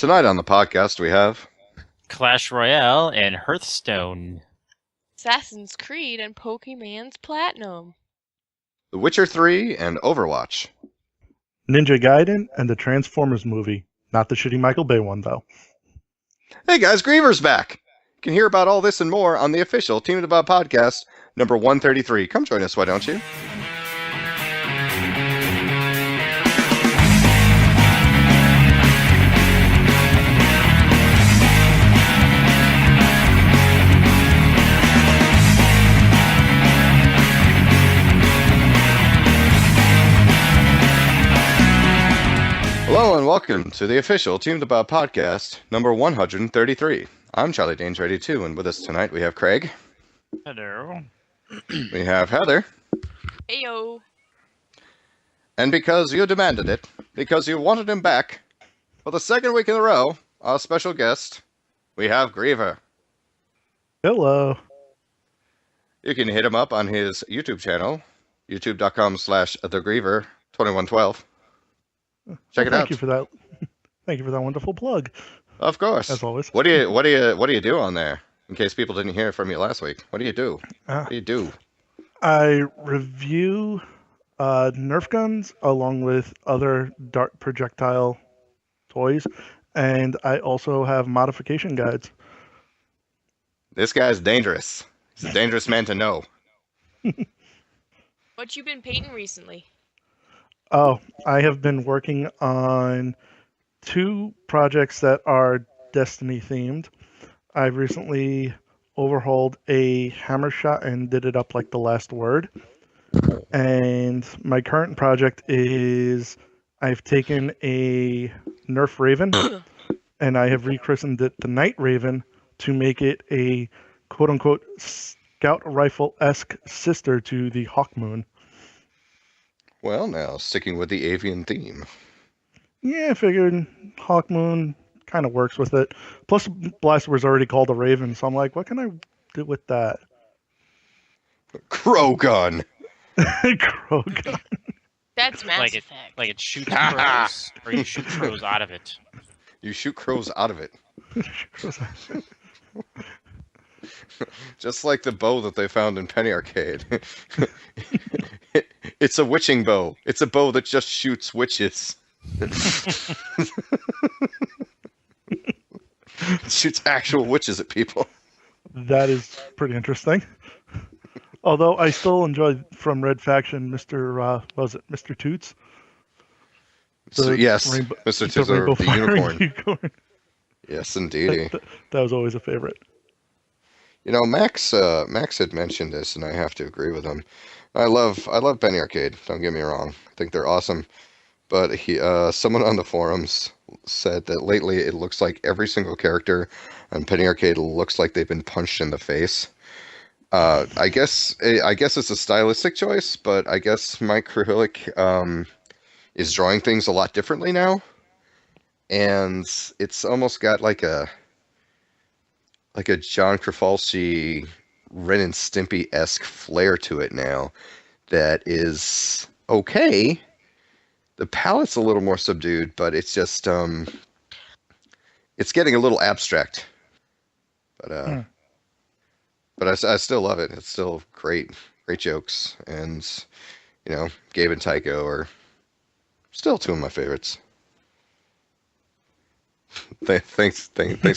Tonight on the podcast we have Clash Royale and Hearthstone. Assassin's Creed and Pokemon's Platinum. The Witcher 3 and Overwatch. Ninja Gaiden and the Transformers movie. Not the shitty Michael Bay one, though. Hey guys, Griever's back! You can hear about all this and more on the official Team DBAH Podcast, number 133. Come join us, why don't you? Hello and welcome to the official Team DBAH Podcast, number 133. I'm Charlie Danes Ready 2, and with us tonight we have Craig. Hello. We have Heather. Heyo. And because you demanded it, because you wanted him back, for the second week in a row, our special guest, we have Griever. Hello. You can hit him up on his YouTube channel, youtube.com/thegriever2112. Check it out. Thank you for that. Thank you for that wonderful plug. Of course. As always. What do you do on there? In case people didn't hear from you last week, what do you do? What do you do? I review Nerf guns along with other dart projectile toys, and I also have modification guides. This guy's dangerous. He's a dangerous man to know. What you been painting recently? Oh, I have been working on 2 projects that are Destiny themed. I recently overhauled a hammer shot and did it up like the last word. And my current project is I've taken a Nerf Raven and I have rechristened it the Night Raven to make it a quote-unquote scout rifle-esque sister to the Hawk Moon. Well, now, sticking with the avian theme. Yeah, I figured Hawk Moon kind of works with it. Plus, Blaster was already called a Raven, so I'm like, what can I do with that? Crow gun! Crow gun. That's Mass Effect. Like it shoots crows, or you shoot crows out of it. You shoot crows out of it. Just like the bow that they found in Penny Arcade. It's a witching bow. It's a bow that just shoots witches. It shoots actual witches at people. That is pretty interesting. Although I still enjoy from Red Faction, Mr. Was it Mr. Toots? Yes, Mr. Toots, the unicorn. Yes, indeed. That was always a favorite. You know, Max had mentioned this, and I have to agree with him. I love Penny Arcade. Don't get me wrong. I think they're awesome. But someone on the forums said that lately it looks like every single character on Penny Arcade looks like they've been punched in the face. I guess it's a stylistic choice, but I guess Mike Krahulik is drawing things a lot differently now, and it's almost got like a John Krafalski, Ren and Stimpy-esque flair to it now that is okay. The palette's a little more subdued, but it's just it's getting a little abstract. But I still love it. It's still great jokes, and you know, Gabe and Tycho are still 2 of my favorites. Thanks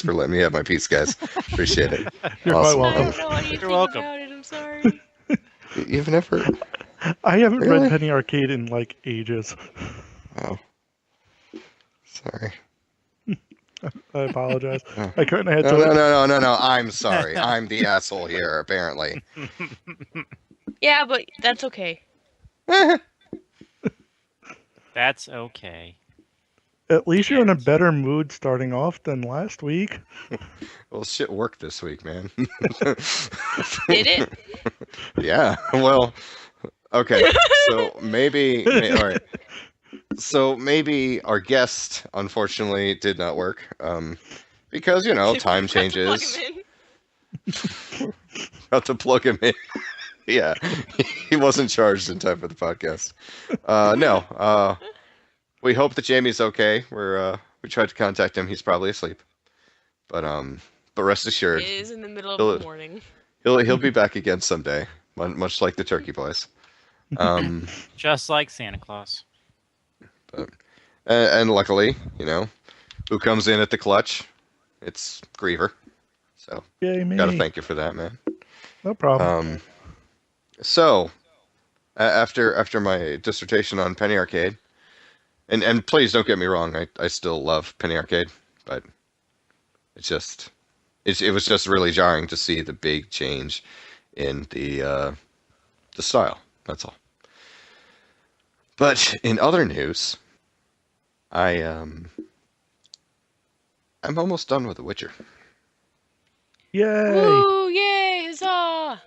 for letting me have my piece, guys. Appreciate it. You're Awesome. quite I welcome. don't know anything You're welcome. about it, I'm sorry. You've never... I haven't Really? read Penny Arcade in like ages. Oh. Sorry. I apologize. Oh. I couldn't have No. I'm sorry. I'm the asshole here, apparently. Yeah, but that's okay. That's okay. At least you're in a better mood starting off than last week. Well, shit worked this week, man. Did it? Yeah, well, okay. So maybe all right. So maybe our guest, unfortunately, did not work. Because, you know, time changes. Have to plug him in. Yeah, he wasn't charged in time for the podcast. No, we hope that Jamie's okay. We're We tried to contact him. He's probably asleep. But rest assured, It is in the middle of he'll the morning. he'll be back again someday, much like the Turkey Boys. Just like Santa Claus. But and luckily, who comes in at the clutch? It's Griever. So Yay, me. gotta thank you for that, man. No problem. So after my dissertation on Penny Arcade, and please don't get me wrong, I still love Penny Arcade, but it was just really jarring to see the big change in the style. That's all. But in other news, I'm almost done with The Witcher. Yay! Woo! Yay! Huzzah!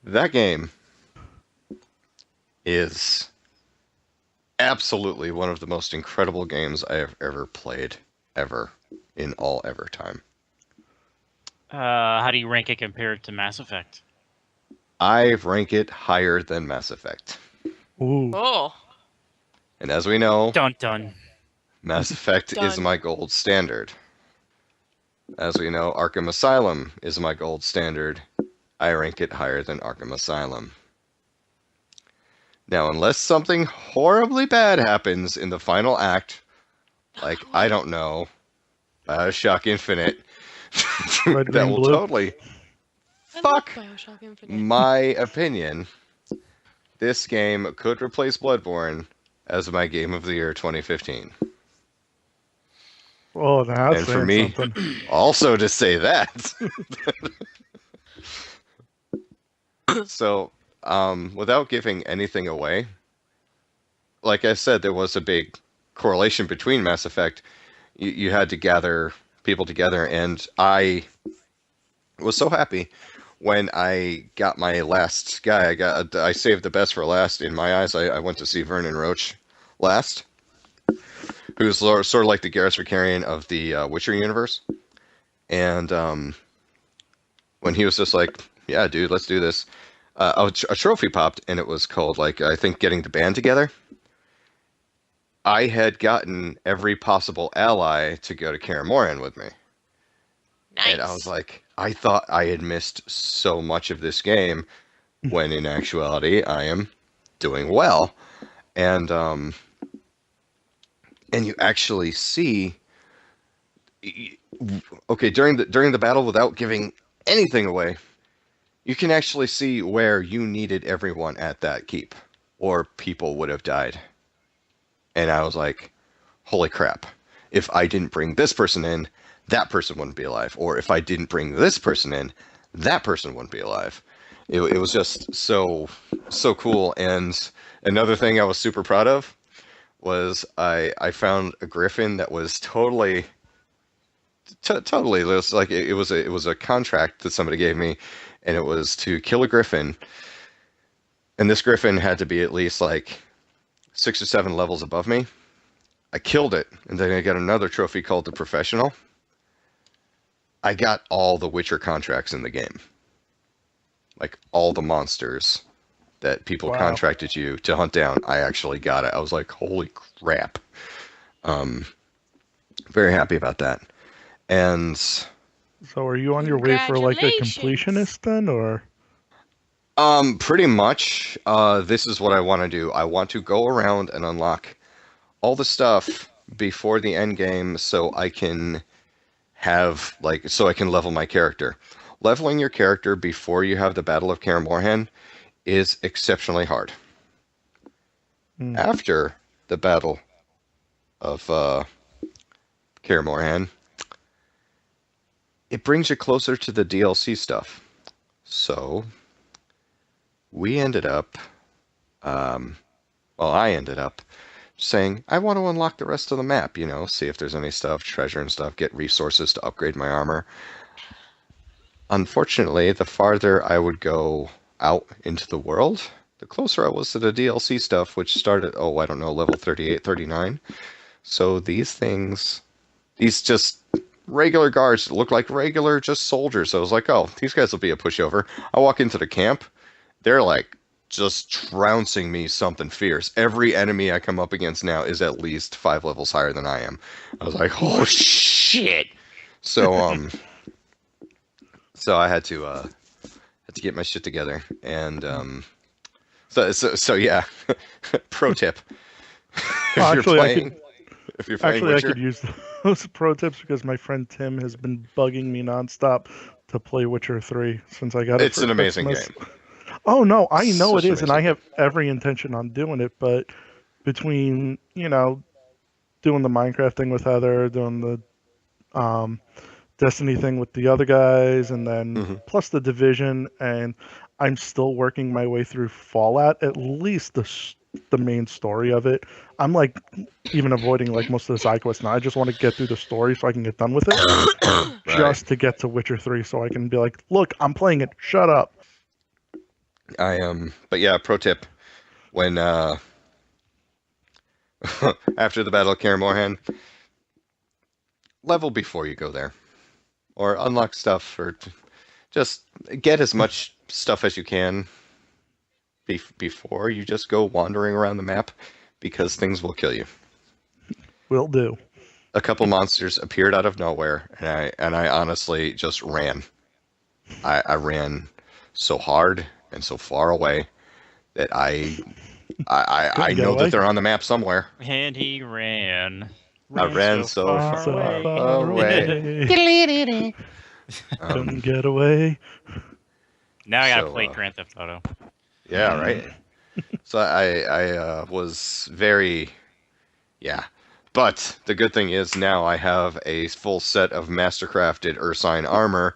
That game is absolutely one of the most incredible games I have ever played, ever, in all ever time. How do you rank it compared to Mass Effect? I rank it higher than Mass Effect. Ooh. Oh. And as we know, Dun. Mass Effect is Done. my gold standard. As we know, Arkham Asylum is my gold standard. I rank it higher than Arkham Asylum. Now, unless something horribly bad happens in the final act, like, I don't know, Bioshock Infinite, Red, that green, will blue. totally I fuck love Bioshock Infinite. my opinion. This game could replace BloodBorne as my game of the year 2015. Oh, that's And for saying me, something. also to say that. So, without giving anything away, like I said, there was a big correlation between Mass Effect. You had to gather people together, and I was so happy when I got my last guy. I saved the best for last in my eyes. I went to see Vernon Roach last, who's sort of like the Garrus Vakarian of the Witcher universe. And when he was just like, "Yeah, dude, let's do this," a trophy popped, and it was called, like, I think, getting the band together. I had gotten every possible ally to go to Kaer Morhen with me. Nice. And I was like, I thought I had missed so much of this game, when in actuality I am doing well. And you actually see, okay, during the battle, without giving anything away, you can actually see where you needed everyone at that keep, or people would have died. And I was like, holy crap. If I didn't bring this person in, that person wouldn't be alive. Or if I didn't bring this person in, that person wouldn't be alive. It was just so cool. And another thing I was super proud of was I found a griffin that was totally it was like it was a contract that somebody gave me, and it was to kill a griffin. And this griffin had to be at least like 6 or 7 levels above me. I killed it, and then I got another trophy called the Professional. I got all the Witcher contracts in the game. Like, all the monsters that people contracted you to hunt down, I actually got it. I was like, holy crap. Very happy about that. And So are you on your way for like a completionist then, or? Pretty much. This is what I want to do. I want to go around and unlock all the stuff before the end game, so I can level my character. Leveling your character before you have the Battle of Kaer Morhen is exceptionally hard. After the Battle of Kaer Morhen, it brings you closer to the DLC stuff. So we ended up, I ended up saying, I want to unlock the rest of the map, see if there's any stuff, treasure and stuff, get resources to upgrade my armor. Unfortunately, the farther I would go out into the world, the closer I was to the DLC stuff, which started, level 38, 39. So these just regular guards look like regular just soldiers. So I was like, oh, these guys will be a pushover. I walk into the camp, they're like just trouncing me something fierce. Every enemy I come up against now is at least 5 levels higher than I am. I was like, oh shit. So so I had to get my shit together, and so yeah. Pro tip: Well, if you're playing I Witcher, could use those pro tips because my friend Tim has been bugging me nonstop to play Witcher 3 since I got it. it's an amazing game. Oh no, I know Such it an is, and I amazing have every intention on doing it. But between doing the Minecraft thing with Heather, doing the Destiny thing with the other guys, and then Mhm. plus the Division, and I'm still working my way through Fallout. At least the main story of it. I'm like even avoiding like most of the side quests now. I just want to get through the story so I can get done with it, Right. just to get to Witcher 3, so I can be like, look, I'm playing it. Shut up. But yeah, pro tip: when after the Battle of Kaer Morhen, level before you go there, or unlock stuff, or just get as much stuff as you can before you just go wandering around the map, because things will kill you. Will do. A couple monsters appeared out of nowhere, and I honestly just ran. I ran so hard and so far away that I Couldn't get know away. that they're on the map somewhere. And he ran. I ran so far So away. far away. Couldn't get away. Now I gotta So, play Grand Theft Auto. Yeah, right. So I was very, yeah. But the good thing is now I have a full set of mastercrafted Ursine armor,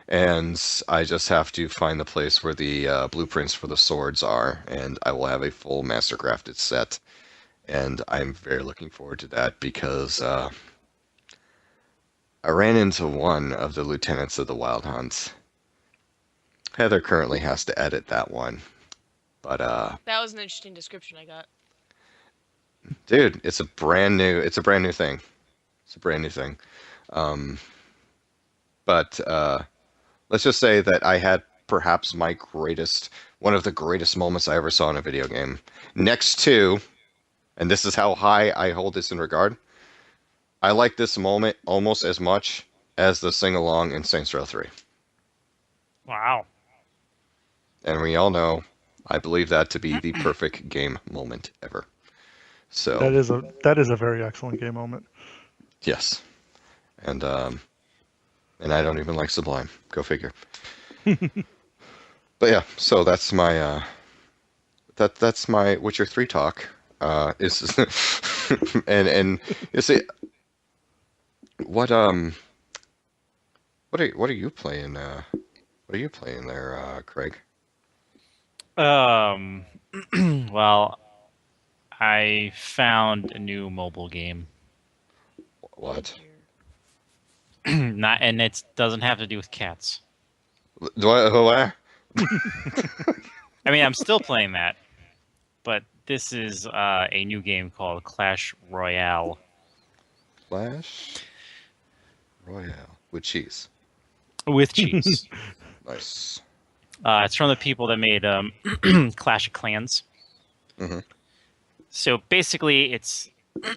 and I just have to find the place where the blueprints for the swords are, and I will have a full mastercrafted set. And I'm very looking forward to that because I ran into one of the lieutenants of the Wild Hunt. Heather currently has to edit that one. But That was an interesting description I got. dude, it's a brand new thing. It's a brand new thing. But let's just say that I had perhaps one of the greatest moments I ever saw in a video game. Next to, and this is how high I hold this in regard, I like this moment almost as much as the sing-along in Saints Row 3. Wow. And we all know, I believe that to be the perfect game moment ever. So That is a very excellent game moment. yes, and I don't even like Sublime. Go figure. But yeah, so that's my that's my Witcher 3 talk. Is and you see what are you playing? What are you playing there, Craig? Well, I found a new mobile game. What? Not, and it doesn't have to do with cats. Do I? What? I mean, I'm still playing that, but this is a new game called Clash Royale. Clash Royale with cheese. With cheese. Nice. It's from the people that made Clash of Clans. Mhm. So basically, it's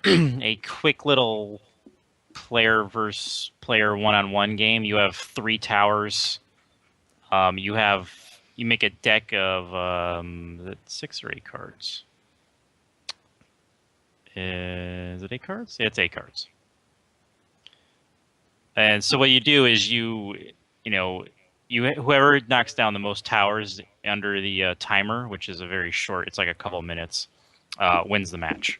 a quick little player versus player one-on-one game. You have 3 towers. You make a deck of 6 or 8 cards. Is it 8 cards? Yeah, it's 8 cards. And so what you do is whoever knocks down the most towers under the timer, which is a very short, it's like a couple of minutes, wins the match.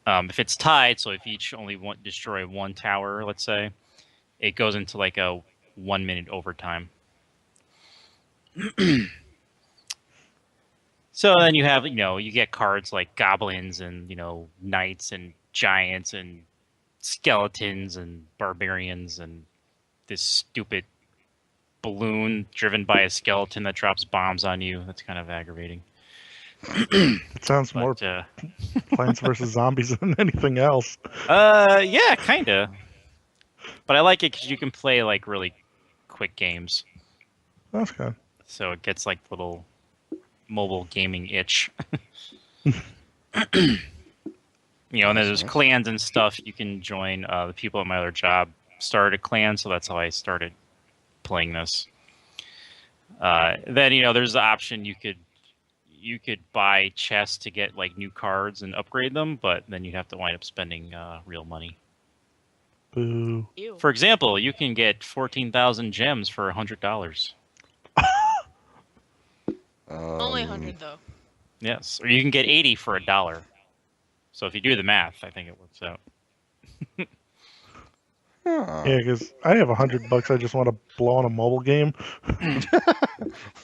If it's tied, so if each only destroy 1 tower, let's say, it goes into like a 1-minute overtime. So then you have, you get cards like goblins and, knights and giants and skeletons and barbarians and this stupid balloon driven by a skeleton that drops bombs on you. That's kind of aggravating. It sounds more But, Plants vs. Zombies than anything else. yeah, kind of. But I like it because you can play like really quick games. That's good. So it gets like little mobile gaming itch. And there's clans and stuff you can join. The people at my other job started a clan, so that's how I started playing this. Then there's the option you could buy chests to get like new cards and upgrade them, but then you'd have to wind up spending real money. Boo. Ew. For example, you can get 14,000 gems for $100. Only 100 though. Yes, or you can get 80 for $1. So if you do the math, I think it works out. Yeah, because I have $100. I just want to blow on a mobile game.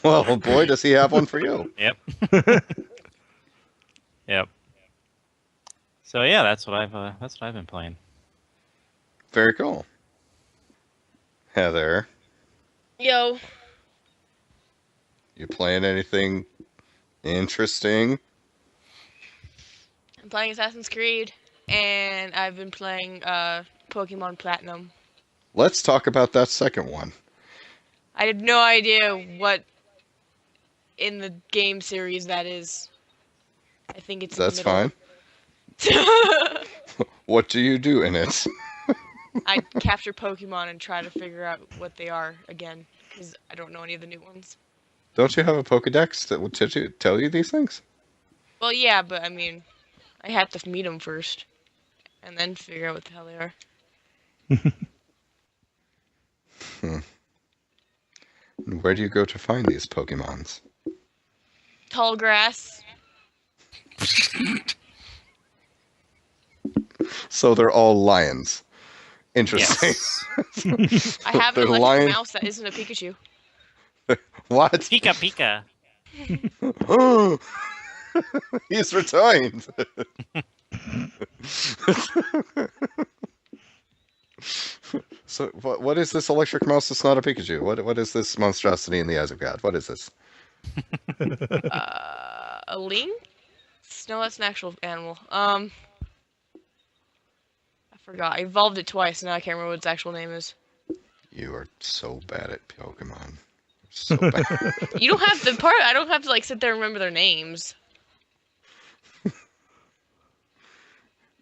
Well, boy, does he have one for you. Yep. Yep. So yeah, that's what I've been playing. Very cool. Heather, Yo. you playing anything interesting? I'm playing Assassin's Creed, and I've been playing Pokemon Platinum. Let's talk about that second one. I had no idea what in the game series that is. I think it's That's in fine. the middle. What do you do in it? I capture Pokemon and try to figure out what they are again, because I don't know any of the new ones. Don't you have a Pokedex that would tell you these things? Well, yeah, but I mean, I had to meet them first, and then figure out what the hell they are. And where do you go to find these Pokemons? Tall grass. So they're all lions. Interesting. Yes. I have an They're electric lion- mouse that isn't a Pikachu. What? Pika Pika. He's retired. So what is this electric mouse that's not a Pikachu? What is this monstrosity in the eyes of God? What is this? A lynx? No, that's an actual animal. I forgot. I evolved it twice, and now I can't remember what its actual name is. You are so bad at Pokemon. So bad. You don't have the part. I don't have to like sit there and remember their names.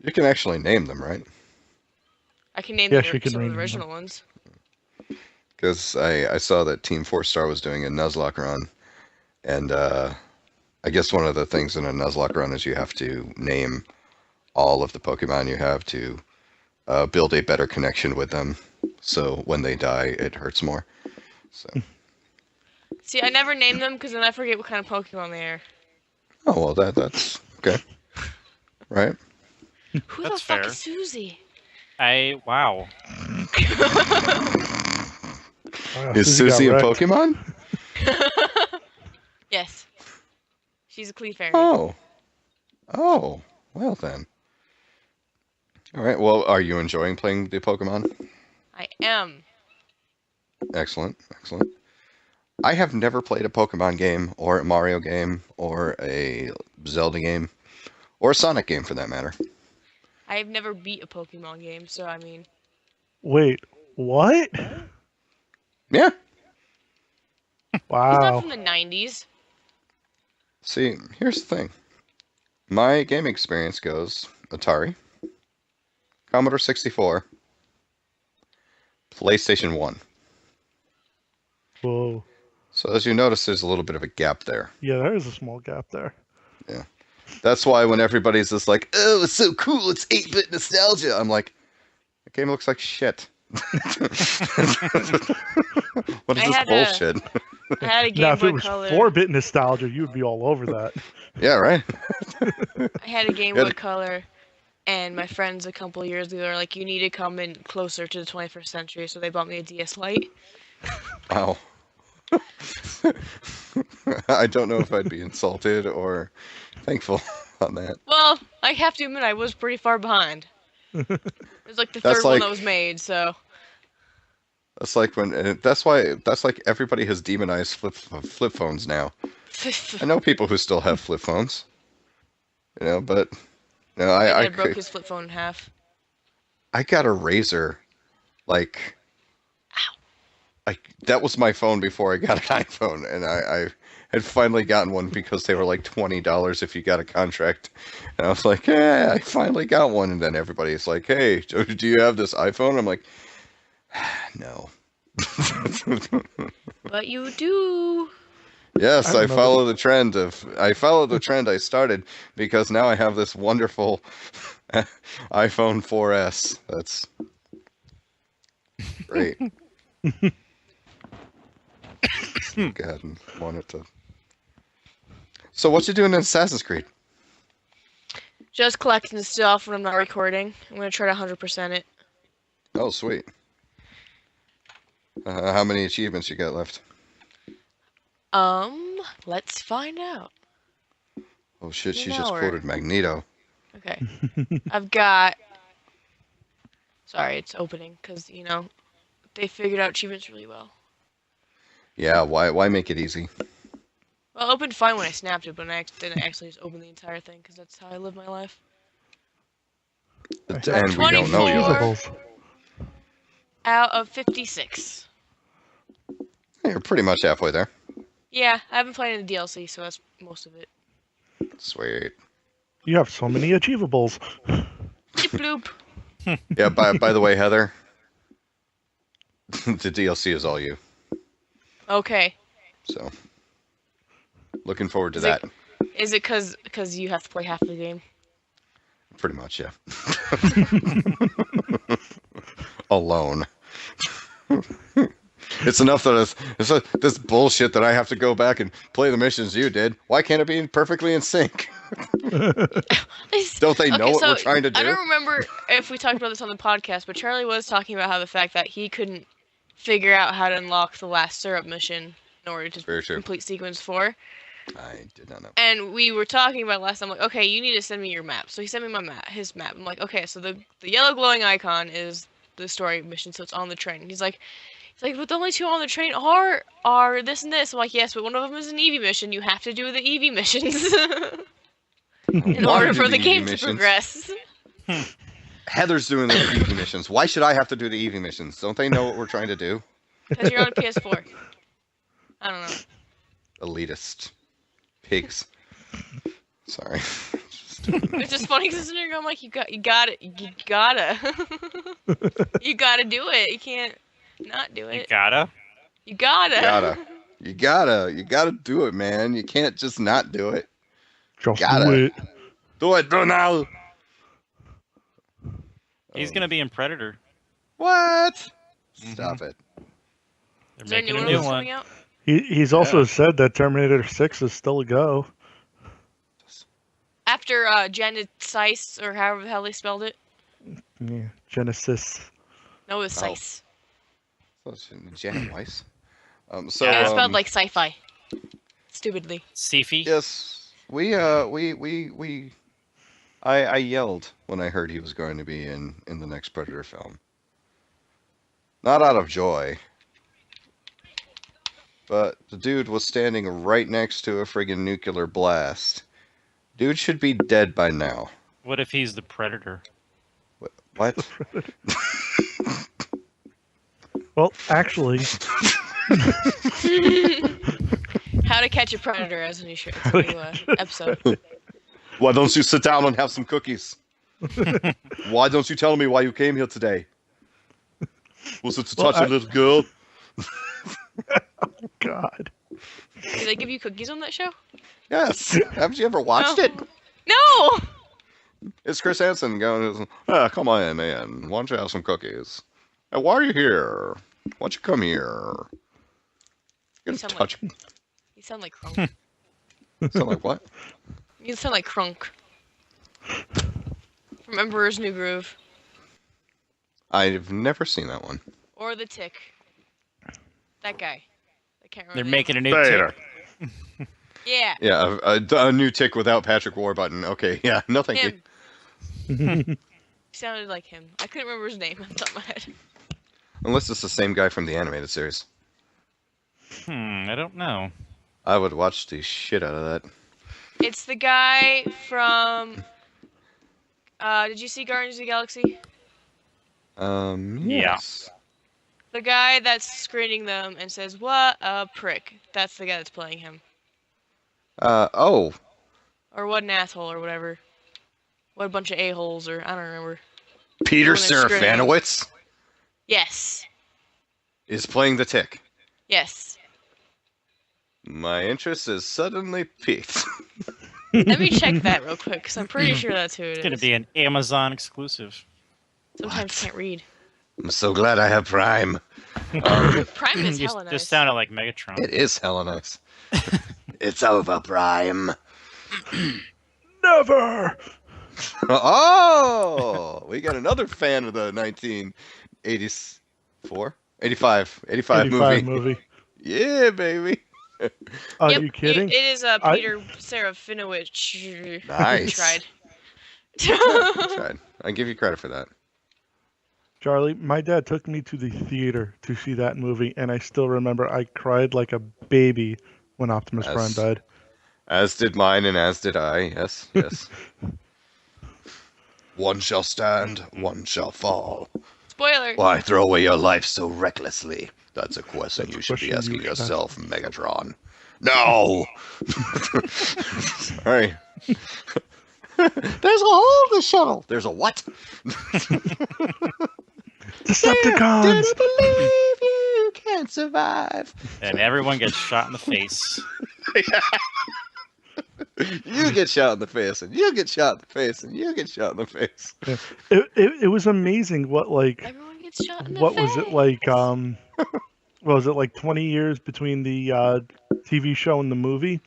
You can actually name them, right? I can name Yes, you can some of name the them. original ones. Because I saw that Team 4-Star was doing a Nuzlocke run, and I guess one of the things in a Nuzlocke run is you have to name all of the Pokemon you have to build a better connection with them, so when they die, it hurts more. So. See, I never name them because then I forget what kind of Pokemon they are. Oh well, that's okay, right? Who That's the fuck fair. is Susie? Wow. Wow, Is got Susie a wrecked. Pokemon? Yes. She's a Clefairy. Oh, well then. All right. Well, are you enjoying playing the Pokemon? I am. Excellent. I have never played a Pokemon game, or a Mario game, or a Zelda game, or a Sonic game for that matter. I've never beat a Pokemon game, so I mean. Wait, what? Yeah. He's not Wow. from the 90s. See, here's the thing. My game experience goes Atari, Commodore 64, PlayStation 1. Whoa. So as you notice, there's a little bit of a gap there. Yeah, there is a small gap there. That's why when everybody's just like, oh, it's so cool, it's 8-bit nostalgia, I'm like, the game looks like shit. What is I this had bullshit? I had a Now, Game if it Boy was Color. 4-bit nostalgia, you would be all over that. Yeah, right? I had a Game Yeah. Boy Color, and my friends a couple of years ago were like, "You need to come in closer to the 21st century," so they bought me a DS Lite. Wow. I don't know if I'd be insulted or thankful on that. Well, I have to admit I was pretty far behind. It was like the That's third one like- that was made, so. That's like that's like everybody has demonized flip phones now. I know people who still have flip phones. But My I dad broke his flip phone in half. I got a Razor, that was my phone before I got an iPhone, and I had finally gotten one because they were like $20 if you got a contract. And I was like, yeah, I finally got one. And then everybody's like, hey, do you have this iPhone? I'm like, no. But you do. Yes, I I don't know. follow the trend I started because now I have this wonderful iPhone 4S. That's great. Go ahead and want it to. So what you doing in Assassin's Creed? Just collecting stuff when I'm not recording. I'm gonna try to 100% it. Oh, sweet. How many achievements you got left? Let's find out. Oh shit, she An just hour. quoted Magneto. Okay. I've got. Sorry, it's opening because they figured out achievements really well. Yeah, why make it easy? Well, it opened fine when I snapped it, but I didn't actually just open the entire thing because that's how I live my life. And we don't know you. 24. Achievables. Out of 56. You're pretty much halfway there. Yeah, I haven't played any DLC, so that's most of it. Sweet. You have so many achievables. Bloop. Yeah, by the way, Heather, the DLC is all you. Okay. So, looking forward to Is that. Is it because you have to play half of the game? Pretty much, yeah. Alone. It's enough that this bullshit that I have to go back and play the missions you did. Why can't it be perfectly in sync? Don't they know what we're trying to do? I don't remember if we talked about this on the podcast, but Charlie was talking about how the fact that he couldn't figure out how to unlock the last syrup mission in order to complete sequence 4. I did not know. And we were talking about last time, like, okay, you need to send me your map. So he sent me his map. I'm like, okay, so the yellow glowing icon is the story mission, so it's on the train. He's like, but the only two on the train are this and this. I'm like, yes, but one of them is an Eevee mission. You have to do the Eevee missions in order for the game to progress. Heather's doing the Eevee missions. Why should I have to do the Eevee missions? Don't they know what we're trying to do? Because you're on a PS4. I don't know. Elitist. Pigs. Sorry. It's just funny because I'm like, you gotta you gotta do it. You can't not do it. You gotta. You gotta. You gotta do it, man. You can't just not do it. Just Gotta. do it. Do it now. He's gonna be in Predator. What? Stop it. They're Is there making a new new ones one. coming out? He's also said that Terminator 6 is still a go. After Genesis, or however the hell they spelled it. Yeah, Genesis. No, it was Sice. Janet Weiss. It's spelled like sci-fi. Stupidly. Sifi. Yes, I yelled when I heard he was going to be in the next Predator film. Not out of joy, but the dude was standing right next to a friggin' nuclear blast. Dude should be dead by now. What if he's the Predator? What? Well, actually, How to Catch a Predator as a new episode. Why don't you sit down and have some cookies? Why don't you tell me why you came here today? Was it to touch a little girl? God. Did they give you cookies on that show? Yes. Haven't you ever watched it? No! It's Chris Hansen going, come on in, man. Why don't you have some cookies? Hey, why are you here? Why don't you come here? You're gonna touch. You sound like Krunk. Sound like what? You sound like Krunk. From Emperor's New Groove. I've never seen that one. Or The Tick. That guy. I can't remember. They're the making a name. new tick. Yeah. Yeah, a new tick without Patrick Warburton. Okay, yeah, no thank you. Him. He sounded like him. I couldn't remember his name on the top of my head. Unless it's the same guy from the animated series. I don't know. I would watch the shit out of that. It's the guy from... did you see Guardians of the Galaxy? Yes. The guy that's screening them and says, "What a prick." That's the guy that's playing him. Oh, Or what an asshole or whatever. What a bunch of a-holes or I don't remember. Peter When they're screaming. Serafanowicz Yes. is playing the Tick. Yes. My interest is suddenly piqued. Let me check that real quick, because I'm pretty sure that's who it is. It's gonna be an Amazon exclusive. Sometimes What? can't read. I'm so glad I have Prime. Prime is You hella nice. just sounded like Megatron. It is hella nice. It's over, Prime. Never. Oh, we got another fan of the 1984, 85 movie. Yeah, baby. Are Yep, you kidding? It is Peter Serafinowicz. Nice. Tried. Tried. I give you credit for that. Charlie, my dad took me to the theater to see that movie, and I still remember I cried like a baby when Optimus Prime died. As did mine, and as did I. Yes, yes. One shall stand, one shall fall. Spoiler. Why throw away your life so recklessly? That's a question That's a you should be question asking you should yourself, Megatron. No! Sorry. There's a hole in the shuttle. There's a what? Decepticons! Didn't believe you can't survive. And everyone gets shot in the face. You get shot in the face, and you get shot in the face, and you get shot in the face. It was amazing what Everyone gets shot in the what face. was it like what was it like 20 years between the TV show and the movie?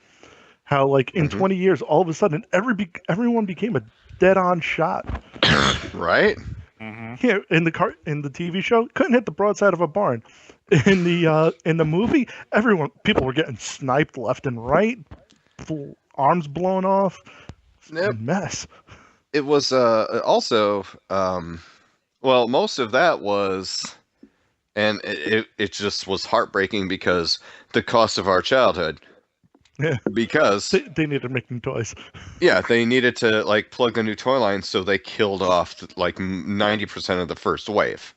How like in 20 years all of a sudden everyone became a dead-on shot. Right? Mm-hmm. Yeah, in the TV show couldn't hit the broadside of a barn. In the movie, people were getting sniped left and right, full arms blown off. Yep. A mess. It was also well, most of that was, and it just was heartbreaking because the cost of our childhood. Yeah. Because They needed to make new toys. yeah, they needed to like plug a new toy line, so they killed off like 90% of the first wave.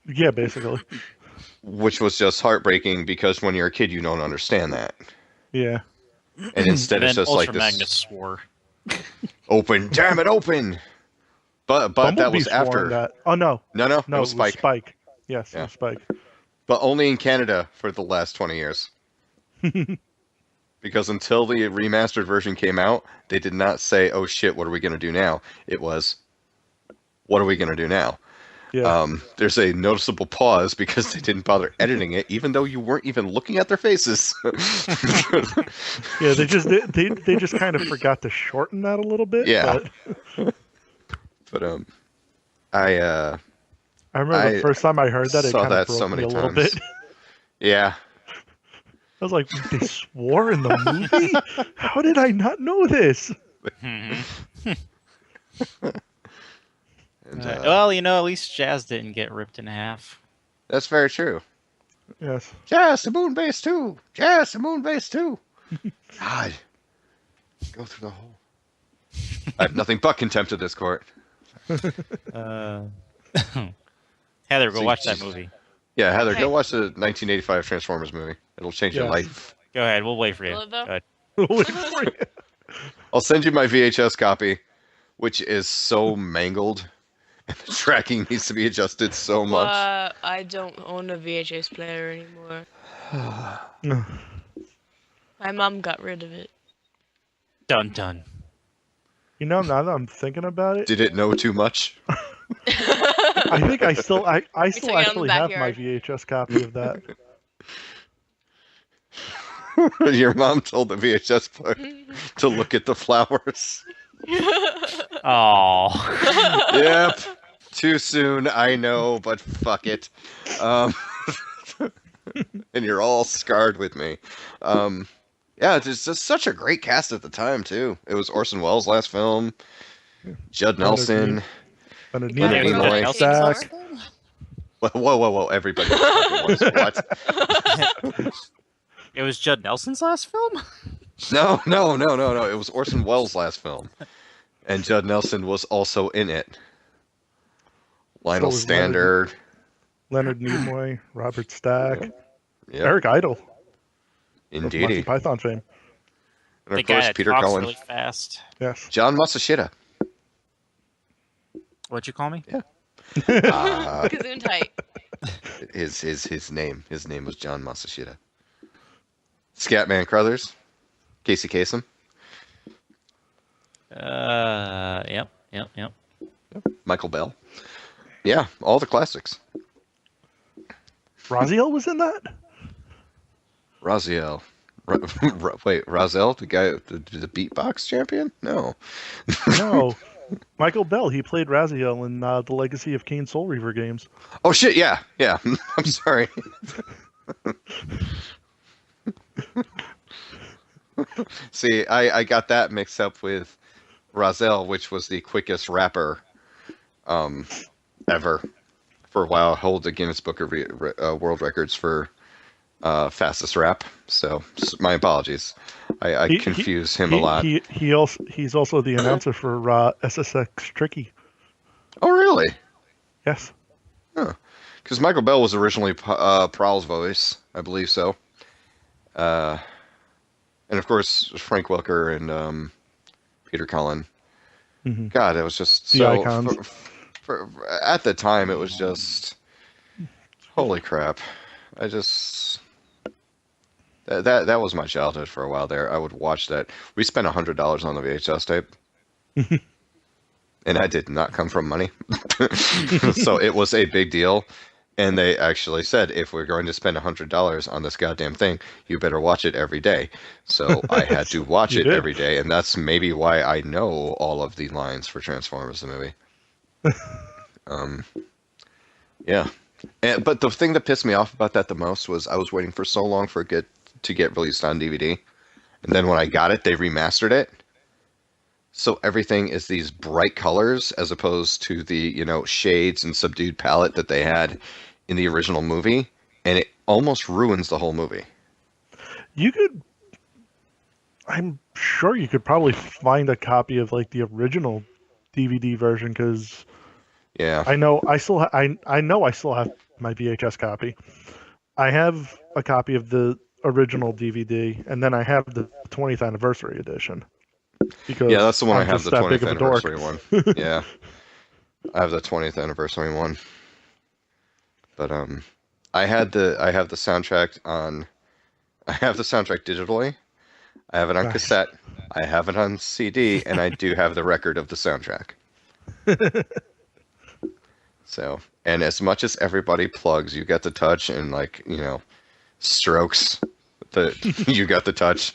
Yeah, basically. Which was just heartbreaking because when you're a kid, you don't understand that. Yeah. And instead, And it's then just Ultra like Magnus this swore. open, damn it, open. But that Bumblebee was swore after. in that. Oh no. No, No, it was it was Spike. Spike. Yes, Yeah. it was Spike. But only in Canada for the last 20 years. Because until the remastered version came out, they did not say, oh shit, what are we going to do now? It was, what are we going to do now? Yeah. There's a noticeable pause because they didn't bother editing it, even though you weren't even looking at their faces. Yeah, they just kind of forgot to shorten that a little bit. Yeah. But I remember the first time I heard that, it saw kind of that broke so me many a little times. bit. Yeah. I was like, they swore in the movie? How did I not know this? Mhm. And, Well, at least Jazz didn't get ripped in half. that's very true. Yes. Jazz, the moon base too. Jazz, the moon base too. God. Go through the hole. I have nothing but contempt of this court. Heather, go See, watch that Jesus. movie. Yeah, Heather, Okay. go watch the 1985 Transformers movie. It'll change your Yes. life. Go ahead, we'll wait for you. Will it, though? Go ahead. I'll send you my VHS copy, which is so mangled. And the tracking needs to be adjusted so much. I don't own a VHS player anymore. My mom got rid of it. Dun dun. Now that I'm thinking about it, Did it know too much? I think I still took it out in the actually have my backyard. VHS copy of that. Your mom told the VHS player to look at the flowers. Oh. Yep. Too soon, I know, but fuck it. And you're all scarred with me. Yeah, it's just such a great cast at the time, too. It was Orson Welles' last film. Judd Nelson. Leonard Yeah, Leonard Nimoy, Nimoy. Robert Stack. Whoa. Everybody fucking was. What? It was Judd Nelson's last film? No. It was Orson Welles' last film. And Judd Nelson was also in it. Lionel was Standard. Leonard Nimoy, Robert Stack, Yep. Eric Idle, of Indeedy. Monty Python fame. And The of guy course, that Peter talks Cullen. really fast. Yes. John Masashita. What'd you call me? Gesundheit. His name was John Masashita. Scatman Crothers. Casey Kasem. Yep. Michael Bell. Yeah, all the classics. Raziel was in that? Raziel. Wait, Raziel, the guy, the beatbox champion? No. No. Michael Bell, he played Raziel in the Legacy of Kain Soul Reaver games. Oh shit, yeah. I'm sorry. See, I got that mixed up with Raziel, which was the quickest rapper ever for a while, holds a Guinness Book of World Records for fastest rap. So my apologies. I confuse him a lot. He's also the announcer for SSX Tricky. Oh, really? Yes. Huh. Because Michael Bell was originally Prowl's voice, I believe so. And of course, Frank Welker and Peter Cullen. Mm-hmm. God, it was just The so. icons. At the time, it was just. Holy crap. I just. That was my childhood for a while there. I would watch that. We spent $100 on the VHS tape. And I did not come from money. So it was a big deal. And they actually said, if we're going to spend $100 on this goddamn thing, you better watch it every day. So I had to watch it every day. And that's maybe why I know all of the lines for Transformers, the movie. Yeah. But the thing that pissed me off about that the most was I was waiting for so long for it to get released on DVD. And then when I got it, they remastered it. So everything is these bright colors as opposed to the, shades and subdued palette that they had in the original movie. And it almost ruins the whole movie. I'm sure you could probably find a copy of like the original DVD version because Yeah. I know I still have my VHS copy. I have a copy of the original DVD, and then I have the 20th anniversary edition. Because Yeah, that's the one I'm I have, just the that big 20th of a dork. anniversary one. Yeah. I have the 20th anniversary one. But I have the soundtrack digitally. I have it on Nice. cassette. I have it on CD, and I do have the record of the soundtrack. So, and as much as everybody plugs, you get the touch and strokes, you got the touch.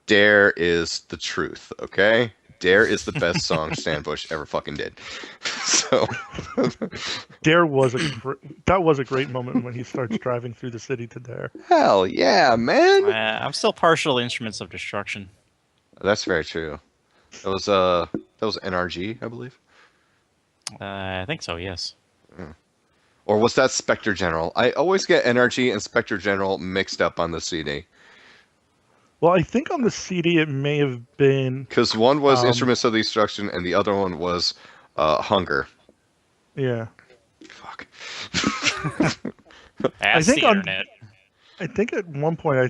Dare is the truth, okay? Dare is the best song Stan Bush ever fucking did. So, Dare was a great moment when he starts driving through the city to Dare. hell yeah, man! I'm still partial to Instruments of Destruction. That's very true. That was NRG, I believe. I think so, yes. Or was that Spectre General? I always get NRG and Spectre General mixed up on the CD. Well, I think on the CD it may have been... Because one was Instruments of Destruction and the other one was Hunger. Yeah. Fuck. That's think the on- internet. I think at one point, I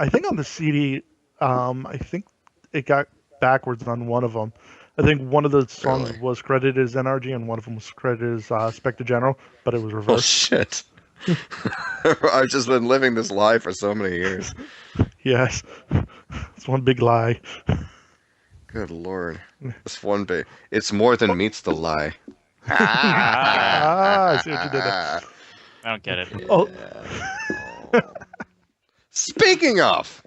think on the CD, I think it got backwards on one of them. I think one of the songs Really? was credited as NRG and one of them was credited as Spectre General, but it was Oh reversed. shit. I've just been living this lie for so many years. Yes. It's one big lie. Good lord. It's one big. It's more than meets the lie. I see what you did there. I don't get it. Oh, Speaking of,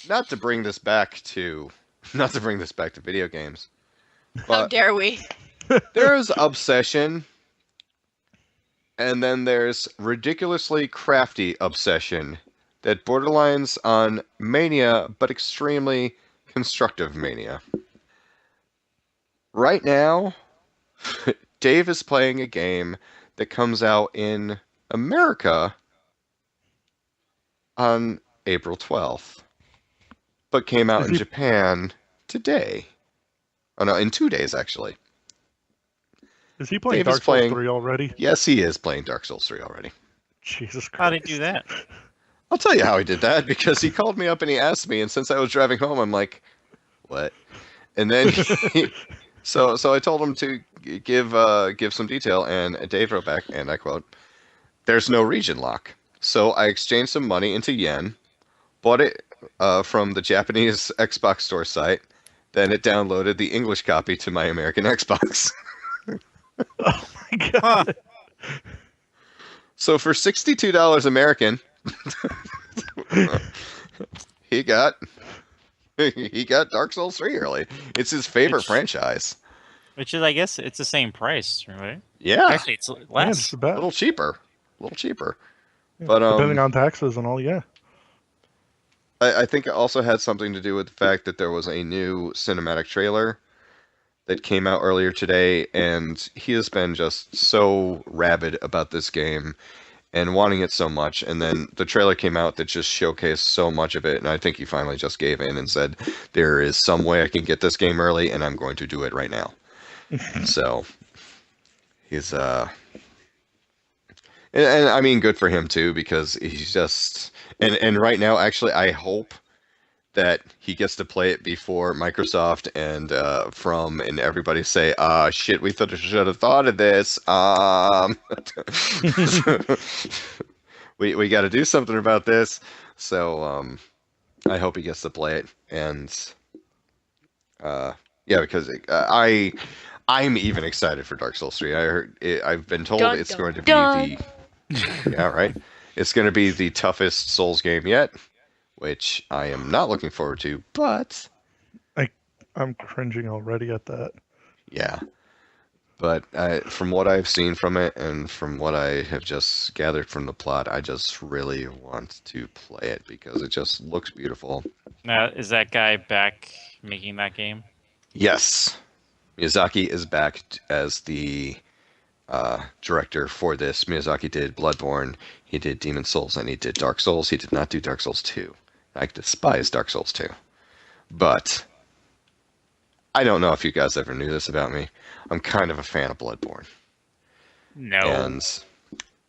not to bring this back to video games, How but dare we? there's obsession, and then there's ridiculously crafty obsession that borderlines on mania, but extremely constructive mania. Right now, Dave is playing a game that comes out in America on April 12th, but came out Is in he- Japan today. Oh no, in 2 days actually. is he playing Dave is Dark Souls playing- 3 already? Yes, he is playing Dark Souls 3 already. Jesus Christ. How did he do that? I'll tell you how he did that, because he called me up and he asked me, and since I was driving home, I'm like, what? And then so I told him to give some detail, and Dave wrote back, and I quote, "There's no region lock." So I exchanged some money into yen, bought it from the Japanese Xbox store site, then it downloaded the English copy to my American Xbox. Oh my god. So for $62 American, he got Dark Souls 3 early. It's his favorite franchise. Which is, I guess, it's the same price, right? Yeah, Actually, it's Yeah, less. just a about. little cheaper. Yeah, But depending on taxes and all, yeah. I think it also had something to do with the fact that there was a new cinematic trailer that came out earlier today, and he has been just so rabid about this game and wanting it so much. And then the trailer came out that just showcased so much of it, and I think he finally just gave in and said, there is some way I can get this game early, and I'm going to do it right now. So he's and I mean, good for him too, because he's just and right now, actually, I hope that he gets to play it before Microsoft and From and everybody say, shit, we should have thought of this. We got to do something about this. So I hope he gets to play it, and yeah, because I'm even excited for Dark Souls 3. I've been told Dun, it's dun, going to dun. be yeah, right. It's going to be the toughest Souls game yet, which I am not looking forward to, but I'm cringing already at that. yeah. But from what I've seen from it and from what I have just gathered from the plot, I just really want to play it because it just looks beautiful. Now, is that guy back making that game? Yes. Miyazaki is back as the director for this. Miyazaki did Bloodborne, he did Demon Souls, and he did Dark Souls. He did not do Dark Souls 2. I despise Dark Souls 2. But I don't know if you guys ever knew this about me. I'm kind of a fan of Bloodborne. No. And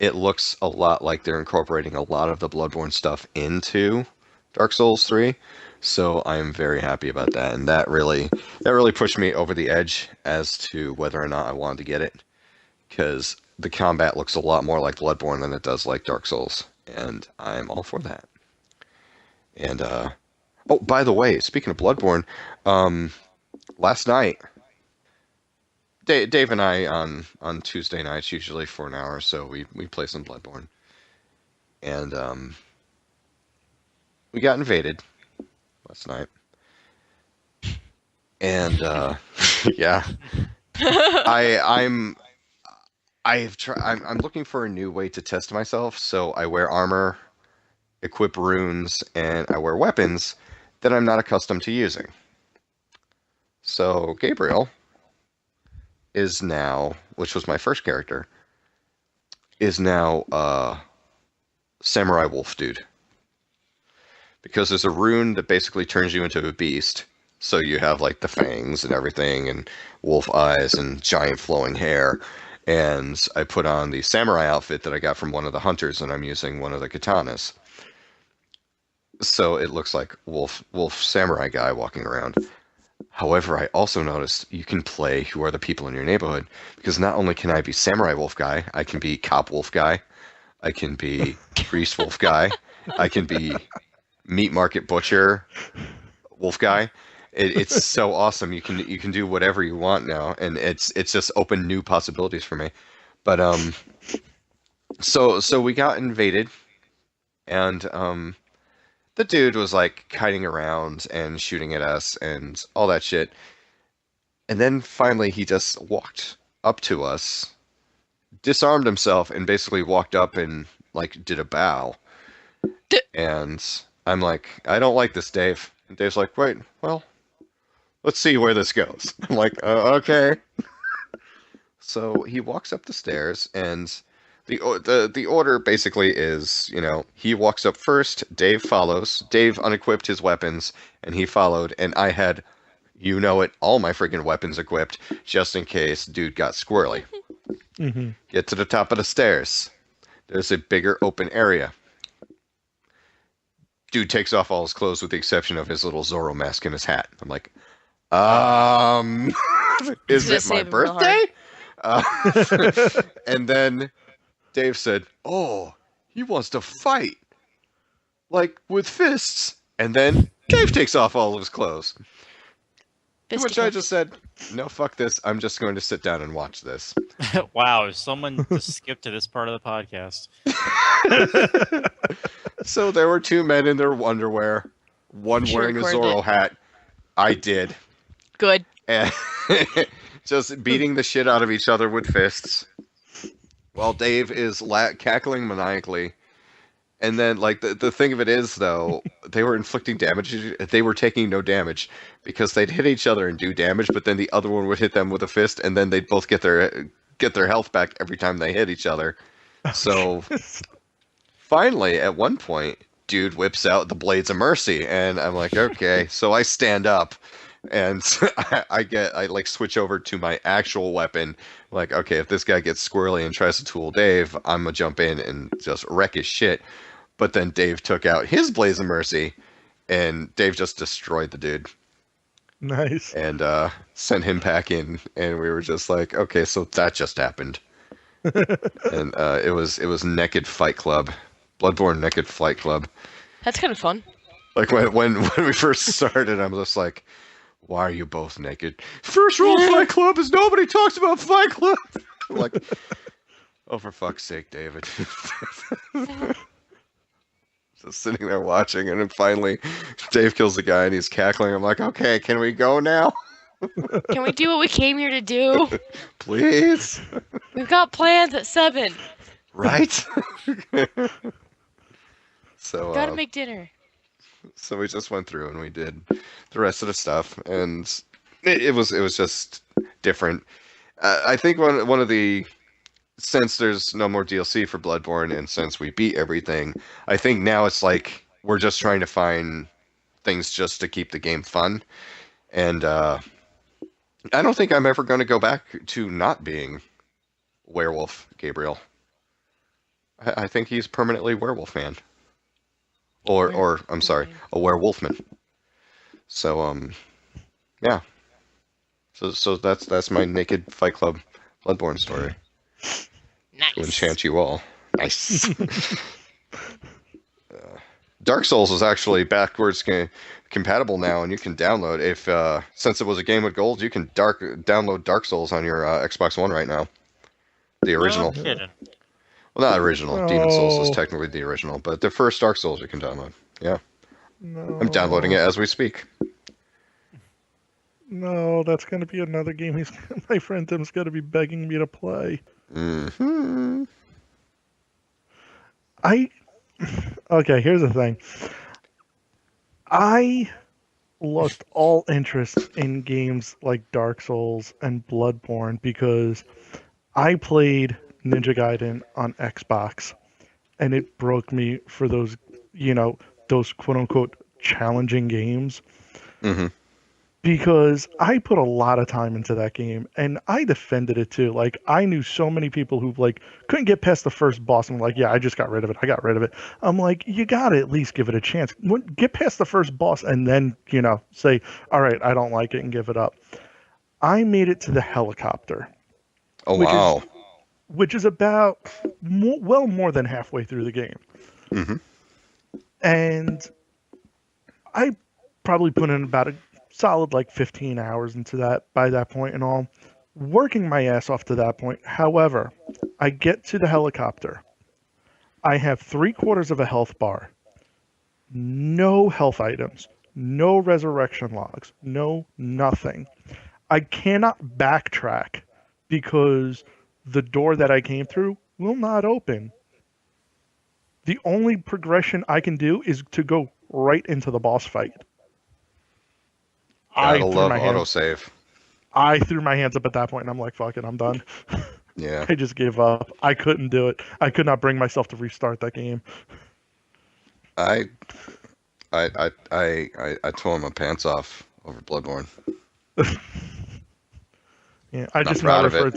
it looks a lot like they're incorporating a lot of the Bloodborne stuff into Dark Souls 3. So I'm very happy about that. And that really pushed me over the edge as to whether or not I wanted to get it. Because the combat looks a lot more like Bloodborne than it does like Dark Souls. And I'm all for that. And, oh, by the way, speaking of Bloodborne, last night, Dave and I on Tuesday nights, usually for an hour or so, we play some Bloodborne. And we got invaded last night. And yeah. I'm looking for a new way to test myself, so I wear armor, equip runes, and I wear weapons that I'm not accustomed to using. So Gabriel is now, which was my first character, is now Samurai Wolf Dude. Because there's a rune that basically turns you into a beast. So you have like the fangs and everything, and wolf eyes and giant flowing hair. And I put on the samurai outfit that I got from one of the hunters, and I'm using one of the katanas. So it looks like wolf samurai guy walking around. However, I also noticed you can play who are the people in your neighborhood, because not only can I be samurai wolf guy, I can be cop wolf guy, I can be priest wolf guy, I can be meat market butcher wolf guy. It's so awesome. You can do whatever you want now, and it's just opened new possibilities for me. But so we got invaded, and the dude was like kiting around and shooting at us and all that shit. And then finally he just walked up to us, disarmed himself, and basically walked up and like did a bow. And I'm like, I don't like this, Dave. And Dave's like, wait, well, let's see where this goes. I'm like, okay. So he walks up the stairs, and the order basically is, you know, he walks up first, Dave follows, Dave unequipped his weapons, and he followed, and I had, you know it, all my freaking weapons equipped, just in case dude got squirrely. Mm-hmm. Get to the top of the stairs. There's a bigger open area. dude takes off all his clothes with the exception of his little Zorro mask and his hat. I'm like, is it my birthday? And then Dave said, "Oh, he wants to fight, like with fists." And then Dave takes off all of his clothes. To which I just said, "No, fuck this. I'm just going to sit down and watch this." Wow, someone just skipped to this part of the podcast. So there were two men in their underwear, one wearing a Zorro hat. I did. Good. And just beating the shit out of each other with fists, while Dave is cackling maniacally. And then, like, the thing of it is, though, they were inflicting damage. They were taking no damage because they'd hit each other and do damage, but then the other one would hit them with a fist, and then they'd both get their health back every time they hit each other. So, finally, at one point, dude whips out the Blades of Mercy, and I'm like, okay. So I stand up, and I switch over to my actual weapon. Like, okay, if this guy gets squirrely and tries to tool Dave, I'm gonna jump in and just wreck his shit. But then Dave took out his Blaze of Mercy, and Dave just destroyed the dude. Nice. And sent him back in, and we were just like, okay, so that just happened. And it was Naked Fight Club, BloodBorne Naked Fight Club. That's kind of fun. Like when we first started, I'm just like, why are you both naked? First rule of Fight Club is nobody talks about Fight Club. I'm like, oh, for fuck's sake, David. Just sitting there watching, and then finally Dave kills the guy and he's cackling. I'm like, okay, can we go now? Can we do what we came here to do? Please. We've got plans at 7. Right? So Gotta make dinner. So we just went through and we did the rest of the stuff, and it was just different. I think one of the, since there's no more DLC for BloodBorne, and since we beat everything, I think now it's like we're just trying to find things just to keep the game fun. And I don't think I'm ever going to go back to not being werewolf Gabriel. I think he's permanently werewolf fan. Or I'm sorry, a werewolfman. So yeah. So that's my Naked Fight Club BloodBorne story. Nice. To enchant you all. Nice. Dark Souls is actually backwards compatible now, and you can download, if since it was a game with gold, you can download Dark Souls on your Xbox One right now. The original. No kidding. Well, not original. No. Demon Souls is technically the original, but the first Dark Souls you can download. Yeah. No. I'm downloading it as we speak. No, that's going to be another game my friend Tim's going to be begging me to play. Mm-hmm. Okay, here's the thing. I lost all interest in games like Dark Souls and BloodBorne because I played Ninja Gaiden on Xbox, and it broke me for those, those quote-unquote challenging games. Mm-hmm. Because I put a lot of time into that game, and I defended it too. Like, I knew so many people who couldn't get past the first boss, and were like, yeah, I just got rid of it. I got rid of it. I'm like, you gotta at least give it a chance. Get past the first boss, and then, say, all right, I don't like it, and give it up. I made it to the helicopter. Oh, wow. Which is about more than halfway through the game. Mm-hmm. And I probably put in about a solid 15 hours into that by that point and all, working my ass off to that point. However, I get to the helicopter. I have 3/4 of a health bar, no health items, no resurrection logs, no nothing. I cannot backtrack because the door that I came through will not open. The only progression I can do is to go right into the boss fight. I love autosave. I threw my hands up at that point, and I'm like, fuck it, I'm done. Yeah. I just gave up. I couldn't do it. I could not bring myself to restart that game. I tore my pants off over BloodBorne. Yeah, I just now refer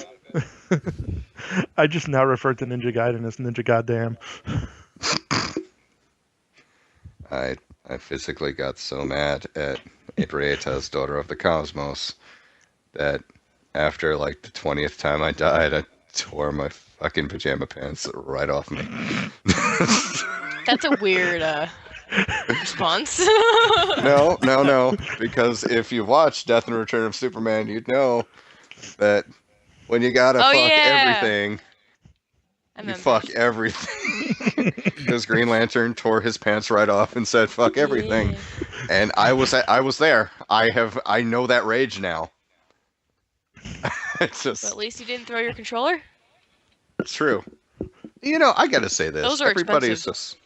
to Ninja Gaiden as Ninja Goddamn. I physically got so mad at Abrietas, daughter of the cosmos, that after like the 20th time I died, I tore my fucking pajama pants right off me. That's a weird response. No. Because if you watch Death and Return of Superman, you'd know that when you gotta fuck everything, you fuck everything. Because Green Lantern tore his pants right off and said "fuck everything," and I was there. I know that rage now. It's just. But at least you didn't throw your controller. It's true. You know, I gotta say this. Those are Everybody's expensive. just.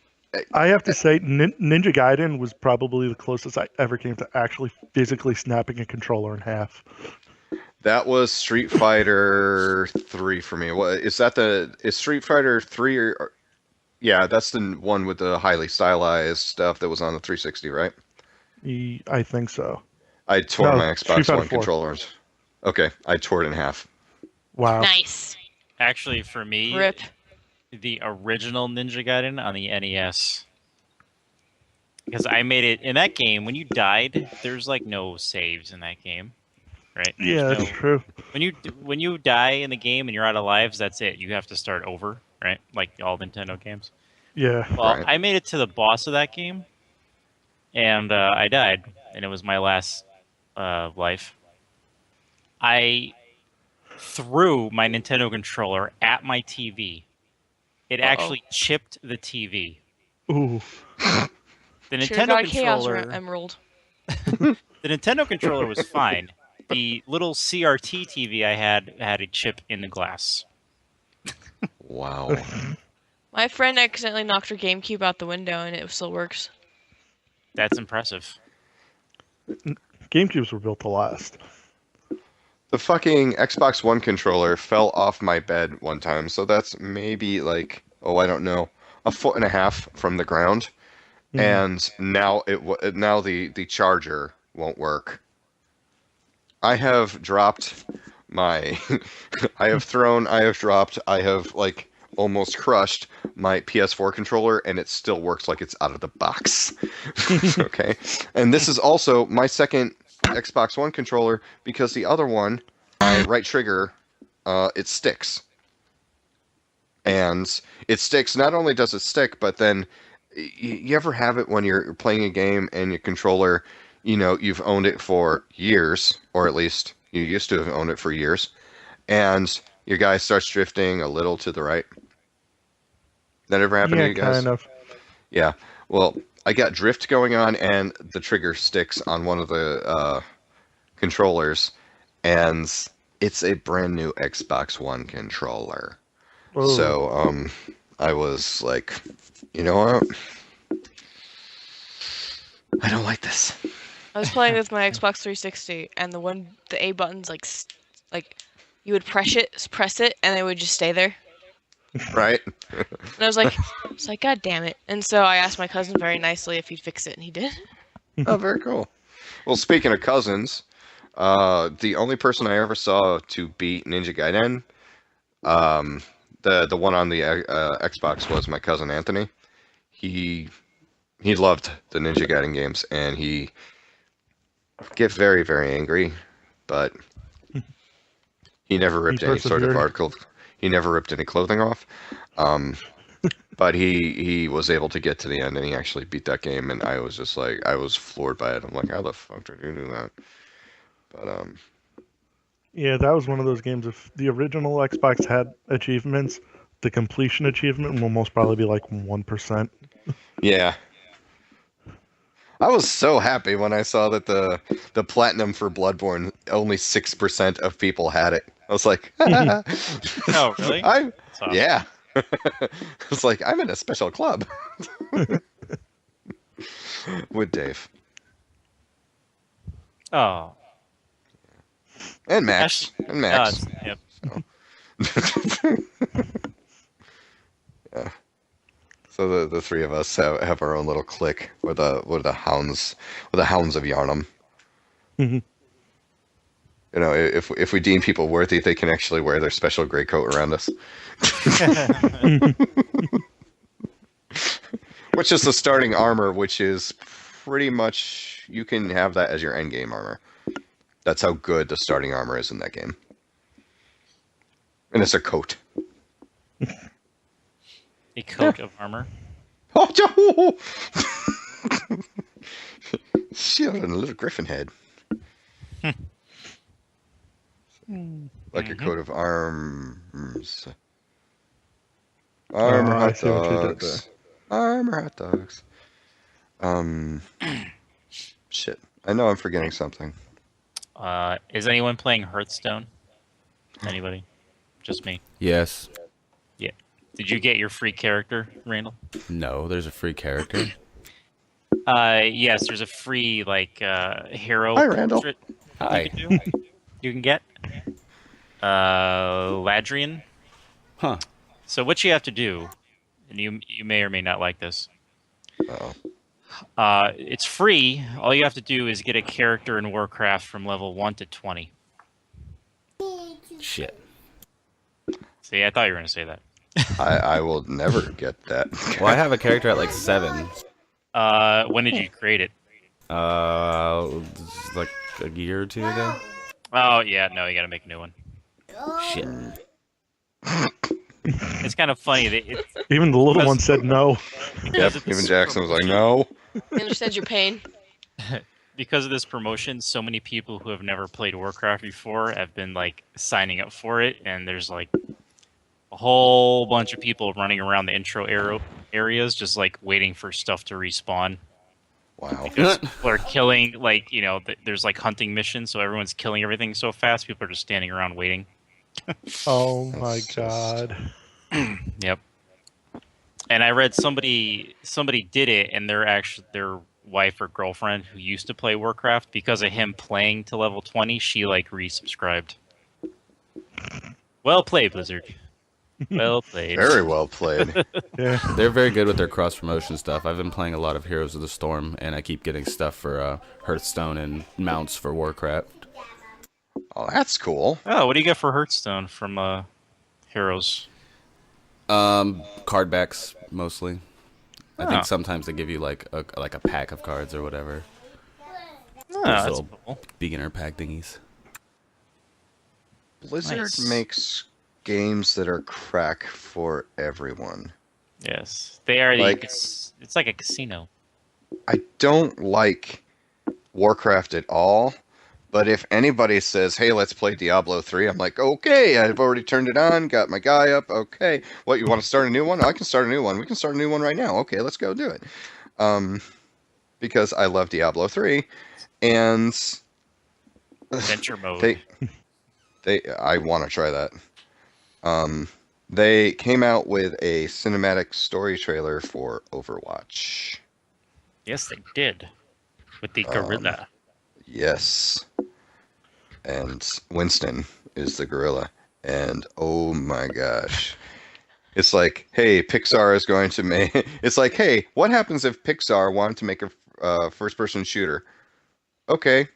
I have to say, Ninja Gaiden was probably the closest I ever came to actually physically snapping a controller in half. That was Street Fighter 3 for me. What is that? Is Street Fighter 3 or yeah, that's the one with the highly stylized stuff that was on the 360, right? I think so. I tore No, my Street Xbox Fighter One 4. controllers. Okay, I tore it in half. Wow. Nice. Actually, for me, Rip. the original Ninja Gaiden on the NES. Because I made it in that game. When you died, there's like no saves in that game, right? Yeah, There's that's no- true. When you die in the game and you're out of lives, that's it. You have to start over, right? Like all Nintendo games. Yeah. Well, Right. I made it to the boss of that game, and I died, and it was my last life. I threw my Nintendo controller at my TV. It actually chipped the TV. Ooh. The Should've Nintendo got a Chaos controller. Emerald. The Nintendo controller was fine. The little CRT TV I had a chip in the glass. Wow. My friend accidentally knocked her GameCube out the window, and it still works. That's impressive. GameCubes were built to last. The fucking Xbox One controller fell off my bed one time, so that's maybe like, I don't know, 1.5 feet from the ground, and now now the charger won't work. I have dropped my, I have dropped, I have like almost crushed my PS4 controller, and it still works like it's out of the box. Okay, and this is also my second Xbox One controller because the other one, my right trigger, it sticks. And it sticks, not only does it stick, but then you ever have it when you're playing a game and your controller, you know, you've owned it for years, or at least you used to have owned it for years, and your guy starts drifting a little to the right. That ever happened to you guys? Kind of. Yeah. Well, I got drift going on, and the trigger sticks on one of the controllers, and it's a brand new Xbox One controller. Whoa. So, I was like, you know what? I don't like this. I was playing with my Xbox 360, and the A button's like you would press it, and it would just stay there. Right? And I was like, God damn it! And so I asked my cousin very nicely if he'd fix it, and he did. Oh, very cool. Well, speaking of cousins, the only person I ever saw to beat Ninja Gaiden, the one on the Xbox was my cousin Anthony. He loved the Ninja Gaiden games, and he get very, very angry, but he never ripped any sort of persevered. article. He never ripped any clothing off. But he was able to get to the end, and he actually beat that game, and I was just like, I was floored by it. I'm like, how the fuck did you do that? But Yeah, that was one of those games. If the original Xbox had achievements, the completion achievement will most probably be like 1%. yeah. I was so happy when I saw that the platinum for Bloodborne, only 6% of people had it. I was like, Oh, really? That's awesome. yeah. It's like, I'm in a special club with Dave Oh. and Max. And Max. Yep. Yeah. So the three of us have our own little clique. We're the hounds of Yarnum. Mhm. You know, if we deem people worthy, they can actually wear their special gray coat around us. Which is the starting armor, which is pretty much you can have that as your end game armor. That's how good the starting armor is in that game. And it's a coat. A coat of armor. Oh, no! Shield and a little griffin head. Like a coat of arms. Armor I hot see what you did dogs. Armor hot dogs. Shit. I know I'm forgetting something. Is anyone playing Hearthstone? Anybody? Just me. Yes. Yeah. Did you get your free character, Randall? No, there's a free character. Yes. There's a free hero. Hi, Randall. portrait Hi. You can do. You can get Ladrian. Huh. So what you have to do, and you may or may not like this. Oh. It's free. All you have to do is get a character in Warcraft from level 1 to 20. Shit. See, I thought you were going to say that. I will never get that. Well, I have a character at like 7. When did you create it? Like a year or 2 ago. Oh, yeah, no, you got to make a new one. Shit. It's kind of funny. Even the little one said no. Yep, even Jackson was like, no. I understand your pain. Because of this promotion, so many people who have never played Warcraft before have been signing up for it, and there's a whole bunch of people running around the intro areas just waiting for stuff to respawn. Wow. Because people are killing, there's hunting missions, so everyone's killing everything so fast, people are just standing around waiting. Oh my That's just- god. Yep. And I read somebody did it, and their wife or girlfriend who used to play Warcraft, because of him playing to level 20, she resubscribed. Well played, Blizzard. Well played. Very well played. Yeah. They're very good with their cross promotion stuff. I've been playing a lot of Heroes of the Storm, and I keep getting stuff for Hearthstone and mounts for Warcraft. Oh, that's cool. Oh, what do you get for Hearthstone from Heroes? Card backs mostly. I Oh. think sometimes they give you like a pack of cards or whatever. Oh, Those that's little cool. beginner pack thingies. Blizzard Nice. makes games that are crack for everyone. Yes, they are. Like- It's like a casino. I don't like Warcraft at all, but if anybody says, hey, let's play Diablo 3, I'm like, okay, I've already turned it on, got my guy up, okay. What, you want to start a new one? I can start a new one. We can start a new one right now. Okay, let's go do it. Because I love Diablo 3, and Adventure mode. I want to try that. They came out with a cinematic story trailer for Overwatch. Yes, they did. With the gorilla. Yes. And Winston is the gorilla. And oh my gosh. It's like, hey, Pixar is going to make... It's like, hey, what happens if Pixar wanted to make a first-person shooter? Okay.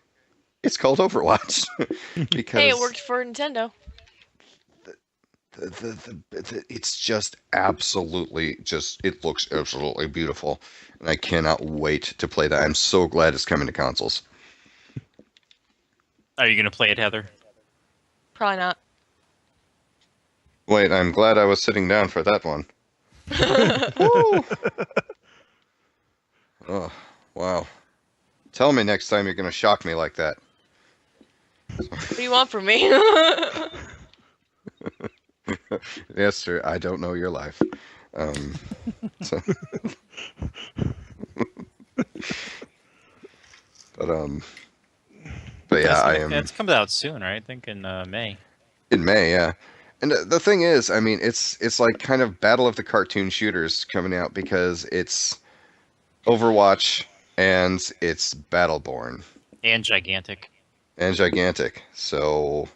It's called Overwatch. Because Hey, it worked for Nintendo. it's just absolutely it looks absolutely beautiful, and I cannot wait to play that. I'm so glad it's coming to consoles. Are you going to play it, Heather? Probably not. Wait, I'm glad I was sitting down for that one. Woo! Oh, wow. Tell me next time you're going to shock me like that. What do you want from me? Yes, sir. I don't know your life. So. But yeah, I am It's comes out soon, right? I think in May. in May. Yeah, and the thing is, I mean, it's like kind of Battle of the Cartoon Shooters coming out, because it's Overwatch and it's Battleborn And gigantic. and Gigantic. So.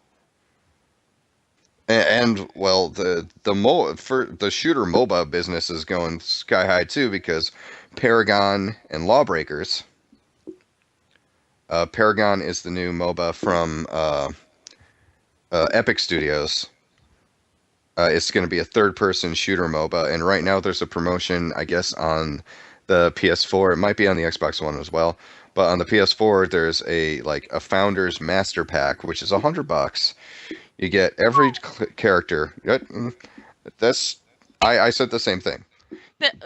And well, the shooter MOBA business is going sky high too, because Paragon and Lawbreakers. Paragon is the new MOBA from Epic Studios. It's going to be a third-person shooter MOBA, and right now there's a promotion, I guess, on the PS4. It might be on the Xbox One as well, but on the PS4 there's a Founder's Master Pack, which is $100. You get every character. That's I said the same thing,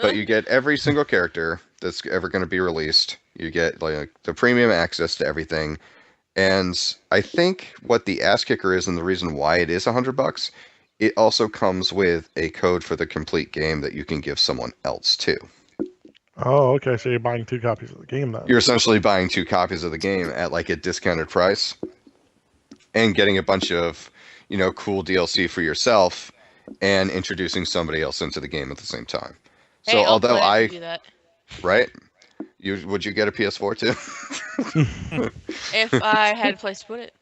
but you get every single character that's ever going to be released. You get like the premium access to everything, and I think what the ass kicker is, and the reason why it is $100, it also comes with a code for the complete game that you can give someone else too. Oh, okay. So you're buying 2 copies of the game then. You're essentially buying 2 copies of the game at like a discounted price, and getting a bunch of cool DLC for yourself, and introducing somebody else into the game at the same time. So Hey, although I'll do that. right, would you get a PS4 too? If I had a place to put it.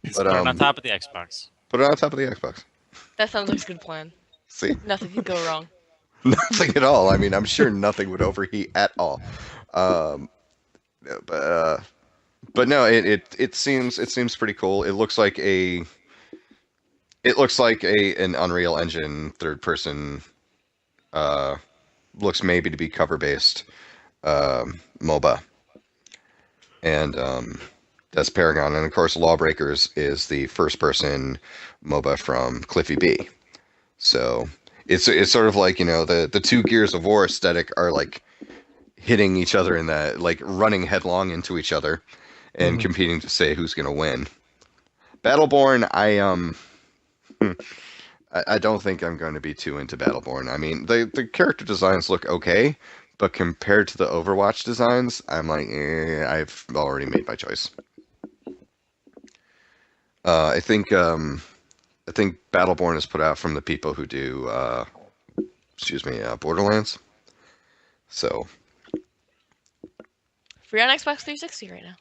Just But, put it on top of the Xbox. Put it on top of the Xbox. That sounds like a good plan. See, Nothing could go wrong. nothing at all. I mean, I'm sure nothing would overheat at all. But no, it seems pretty cool. It looks like an Unreal Engine third person. Looks maybe to be cover based MOBA, and that's Paragon, and of course Lawbreakers is the first person MOBA from Cliffy B. So it's sort of like the 2 Gears of War aesthetic are like hitting each other in that, like running headlong into each other and competing to say who's gonna win. Battleborn, I don't think I'm going to be too into Battleborn. I mean, the character designs look okay, but compared to the Overwatch designs, I'm like, I've already made my choice. I think Battleborn is put out from the people who do, Borderlands. So Free on Xbox 360 right now.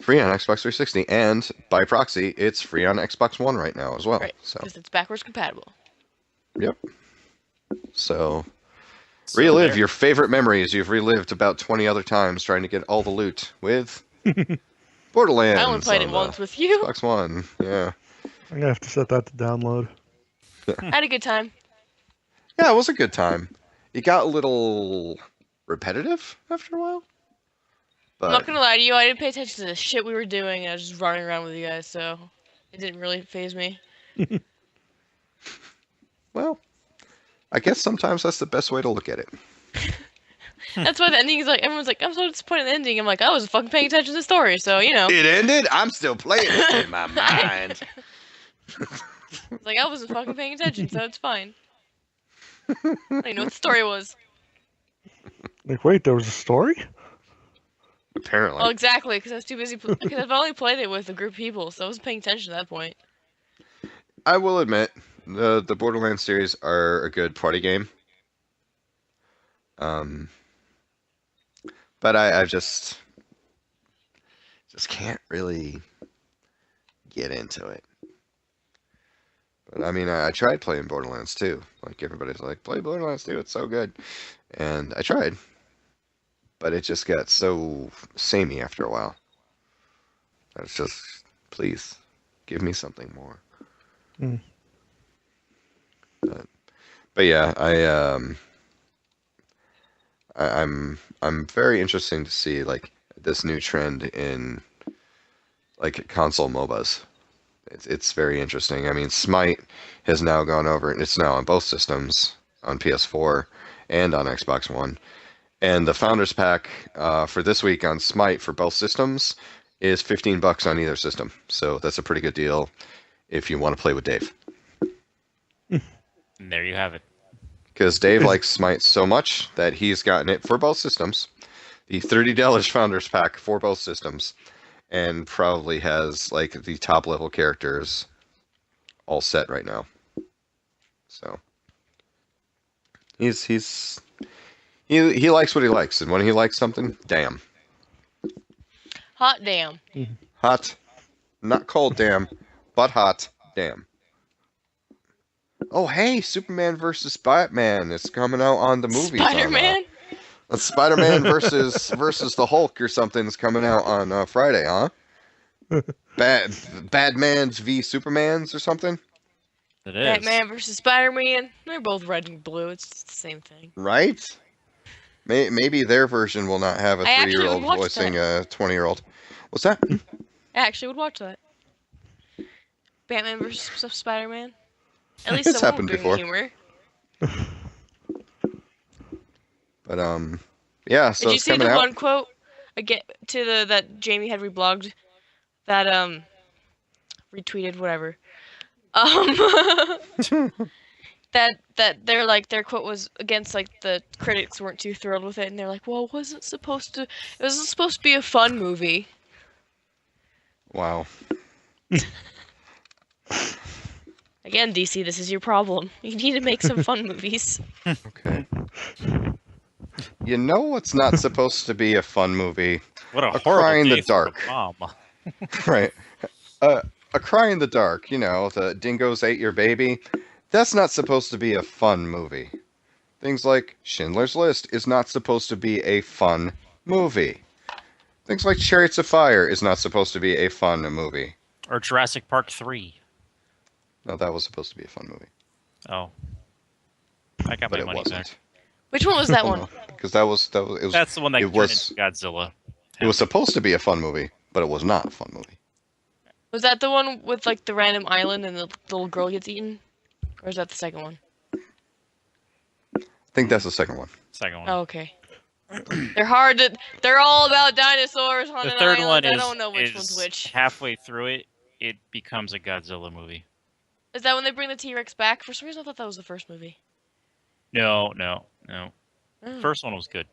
free on Xbox 360, and by proxy, it's free on Xbox One right now as well. Right, So because it's backwards compatible. yep. So So relive there- your favorite memories you've relived about 20 other times trying to get all the loot with Borderlands. I only played it on once the with you. Xbox One. Yeah. I'm gonna have to set that to download. I had a good time. Yeah, it was a good time. It got a little repetitive after a while. I'm But not gonna lie to you, I didn't pay attention to the shit we were doing. I was just running around with you guys, so it didn't really phase me. well, I guess sometimes that's the best way to look at it. That's why the ending is like, everyone's like, I'm so disappointed in the ending. I'm like, I wasn't fucking paying attention to the story, so, you know. It ended? I'm still playing it in my mind. It's like, I wasn't fucking paying attention, so it's fine. I didn't know what the story was. Like, wait, there was a story? Apparently. Well, exactly, because I was too busy, because I've only played it with a group of people, so I wasn't paying attention at that point. I will admit, the Borderlands series are a good party game. But I just can't really get into it. But I mean, I tried playing Borderlands 2. Like, everybody's like, play Borderlands 2, it's so good. And I tried. But it just got so samey after a while. It's just, please, give me something more. Mm. But yeah, I'm very interested to see like this new trend in like console MOBAs. It's very interesting. I mean, SMITE has now gone over, and it's now on both systems, on PS4 and on Xbox One. And the Founders Pack for this week on SMITE for both systems is $15 on either system. So that's a pretty good deal if you want to play with Dave. And there you have it. Because Dave likes SMITE so much that he's gotten it for both systems. The $30 Founders Pack for both systems. And probably has like the top level characters all set right now. So he likes what he likes, and when he likes something, damn. Hot damn. Hot. Not cold damn, but hot damn. Oh hey, Superman versus Batman is coming out on the movies. Spider-Man? Spider-Man versus the Hulk or something's coming out on Friday, huh? Badmans v Supermans or something? It is. Batman versus Spider-Man. They're both red and blue. It's the same thing. Right? Maybe their version will not have a I actually 3-year-old would watch voicing a 20-year-old. What's that? I actually would watch that. Batman versus Spider-Man. At least It's someone happened would bring before. humor. But yeah. So Did you it's see coming the out. one quote again that Jamie had reblogged? That retweeted whatever. That they're like their quote was against like the critics weren't too thrilled with it, and they're like, well, it wasn't supposed to be a fun movie. Wow. Again, DC, this is your problem. You need to make some fun movies. Okay. You know what's not supposed to be a fun movie? What a A horrible Cry in the day for Dark. a mom. Right. A Cry in the Dark, the dingoes ate your baby. That's not supposed to be a fun movie. Things like Schindler's List is not supposed to be a fun movie. Things like Chariots of Fire is not supposed to be a fun movie. Or Jurassic Park 3. No, that was supposed to be a fun movie. Oh. I got But my it money wasn't. back. Which one was that one? Because that was it was That's the one that it turned was into Godzilla. it was supposed to be a fun movie, but it was not a fun movie. Was that the one with like the random island and the little girl gets eaten? Or is that the second one? I think that's the second one. Second one. Oh, okay. They're hard to. They're all about dinosaurs on The an third island. one I don't know which one's is which. halfway through it, it becomes a Godzilla movie. Is that when they bring the T-Rex back? For some reason, I thought that was the first movie. No. Oh. First one was good.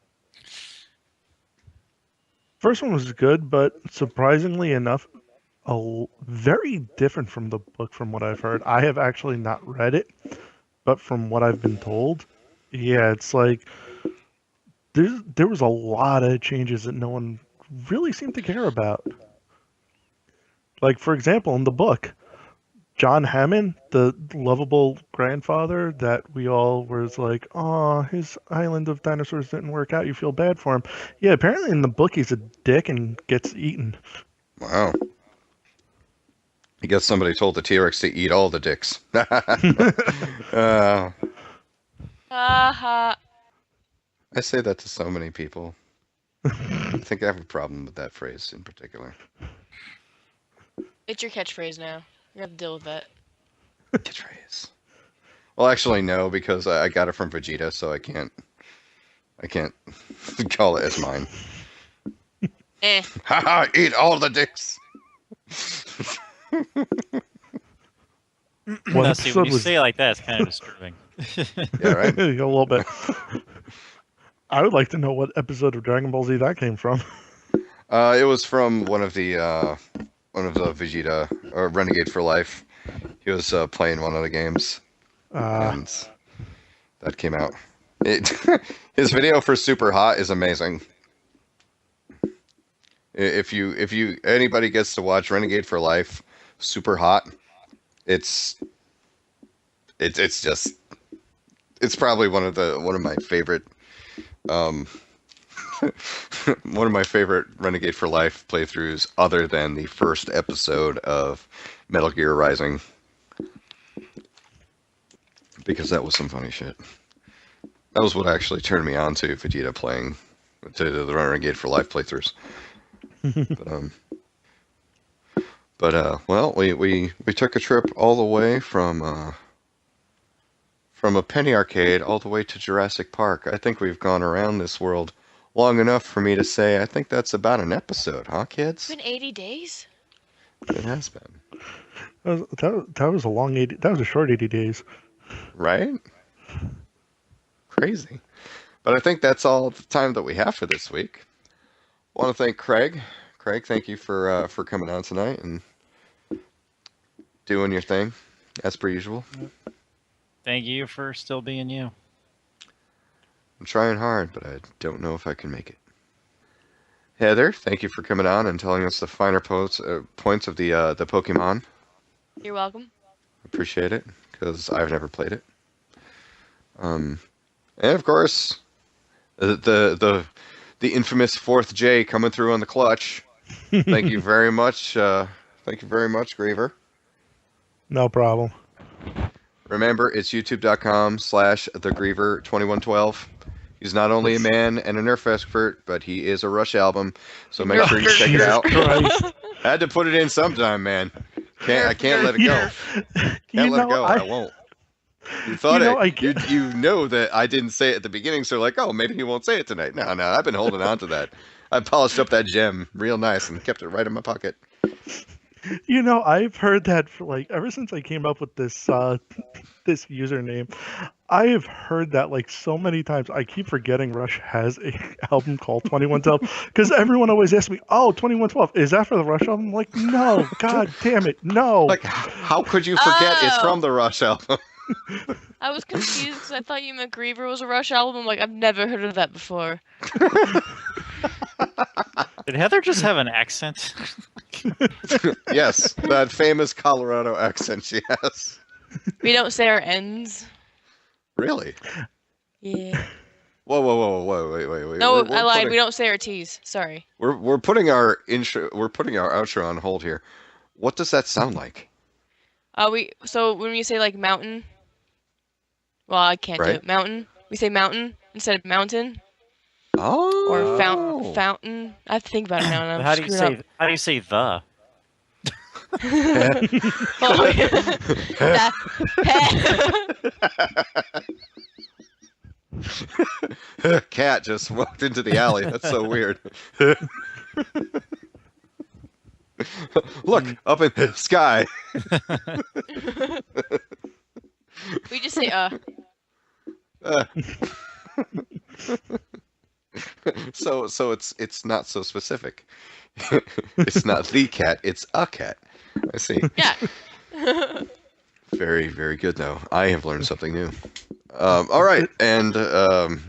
First one was good, but surprisingly enough, very different from the book from what I've heard. I have actually not read it, but from what I've been told, yeah, it's like there was a lot of changes that no one really seemed to care about. Like, for example, in the book, John Hammond, the lovable grandfather that we all was like, oh, his island of dinosaurs didn't work out. You feel bad for him. Yeah, apparently in the book he's a dick and gets eaten. Wow. I guess somebody told the T-Rex to eat all the dicks. Haha. I say that to so many people. I think I have a problem with that phrase in particular. It's your catchphrase now. You have to deal with that. Catchphrase. Well, actually, no, because I got it from Vegeta, so I can't call it as mine. Haha, eat all the dicks. One Now, see, when episode you was say it like that, it's kind of disturbing. Yeah, right? a little bit. I would like to know what episode of Dragon Ball Z that came from. It was from one of the Vegeta or Renegade for Life. He was playing one of the games, and that came out. His video for Super Hot is amazing. If anybody gets to watch Renegade for Life, Super Hot, it's probably one of my favorite one of my favorite Renegade for Life playthroughs, other than the first episode of Metal Gear Rising, because that was some funny shit. That was what actually turned me on to Vegeta playing to the Renegade for Life playthroughs. Well, we took a trip all the way from a penny arcade all the way to Jurassic Park. I think we've gone around this world long enough for me to say I think that's about an episode, huh, kids? It's been 80 days? It has been. That was a long 80. That was a short 80 days. Right? Crazy. But I think that's all the time that we have for this week. I want to thank Craig. Craig, thank you for coming on tonight and doing your thing, as per usual. Thank you for still being you. I'm trying hard, but I don't know if I can make it. Heather, thank you for coming on and telling us the finer points of the Pokemon. You're welcome. Appreciate it, because I've never played it. And of course, the infamous 4th J coming through on the clutch. Thank you very much. Thank you very much, Griever. No problem. Remember, it's youtube.com/thegriever2112. He's not only a man and a Nerf expert, but he is a Rush album. So make sure you check it out. Christ. I had to put it in sometime, man. I can't let it go. Can't let it go. I won't. You thought you know that I didn't say it at the beginning, so like, oh, maybe he won't say it tonight. No, I've been holding on to that. I polished up that gem real nice and kept it right in my pocket. I've heard that for like ever since I came up with this this username. I have heard that like so many times. I keep forgetting Rush has a album called 2112 because everyone always asks me, "Oh, 2112, is that for the Rush album?" I'm like, no, god damn it, no. Like, how could you forget it's from the Rush album? I was confused because I thought you meant Griever was a Rush album. Like, I've never heard of that before. Did Heather just have an accent? Yes, that famous Colorado accent she has. We don't say our ends. Really? Yeah. Whoa, wait. No, I lied. We don't say our T's. Sorry. We're putting our outro on hold here. What does that sound like? So when we say like mountain, well, I can't do it. Mountain. We say mountain instead of mountain. Oh. Or fountain. I have to think about it now. And How do you say the? Cat just walked into the alley. That's so weird. Look, up in the sky. We just say So it's not so specific. It's not the cat, it's a cat. I see. Yeah. Very, very good though. I have learned something new. All right, and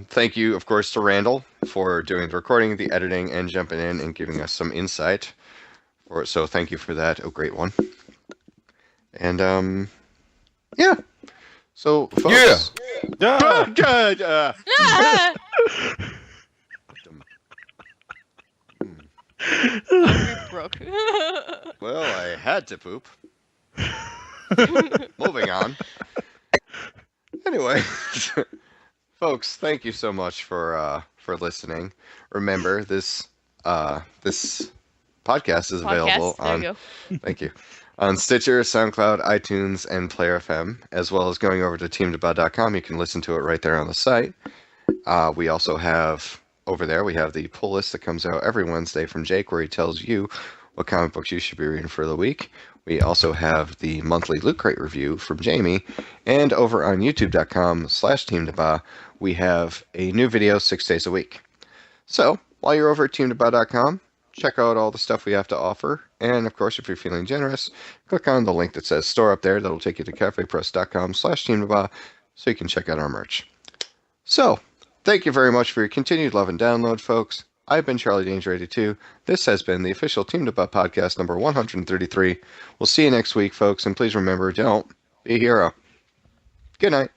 thank you, of course, to Randall for doing the recording, the editing, and jumping in and giving us some insight. So thank you for that. A great one. And yeah. So folks. Yeah. Broke. Well, I had to poop. Moving on. Anyway, folks, thank you so much for listening. Remember, this podcast is available on. Thank you. On Stitcher, SoundCloud, iTunes, and Player FM, as well as going over to teamdba.com. You can listen to it right there on the site. We also have, over there, we have the pull list that comes out every Wednesday from Jake, where he tells you what comic books you should be reading for the week. We also have the monthly Loot Crate review from Jamie. And over on youtube.com/teamdba, we have a new video 6 days a week. So, while you're over at teamdba.com, check out all the stuff we have to offer. And of course, if you're feeling generous, click on the link that says store up there. That'll take you to cafepress.com/teamdba so you can check out our merch. So, thank you very much for your continued love and download, folks. I've been Charlie Danger 82. This has been the official Team DBAH podcast number 133. We'll see you next week, folks. And please remember, don't be a hero. Good night.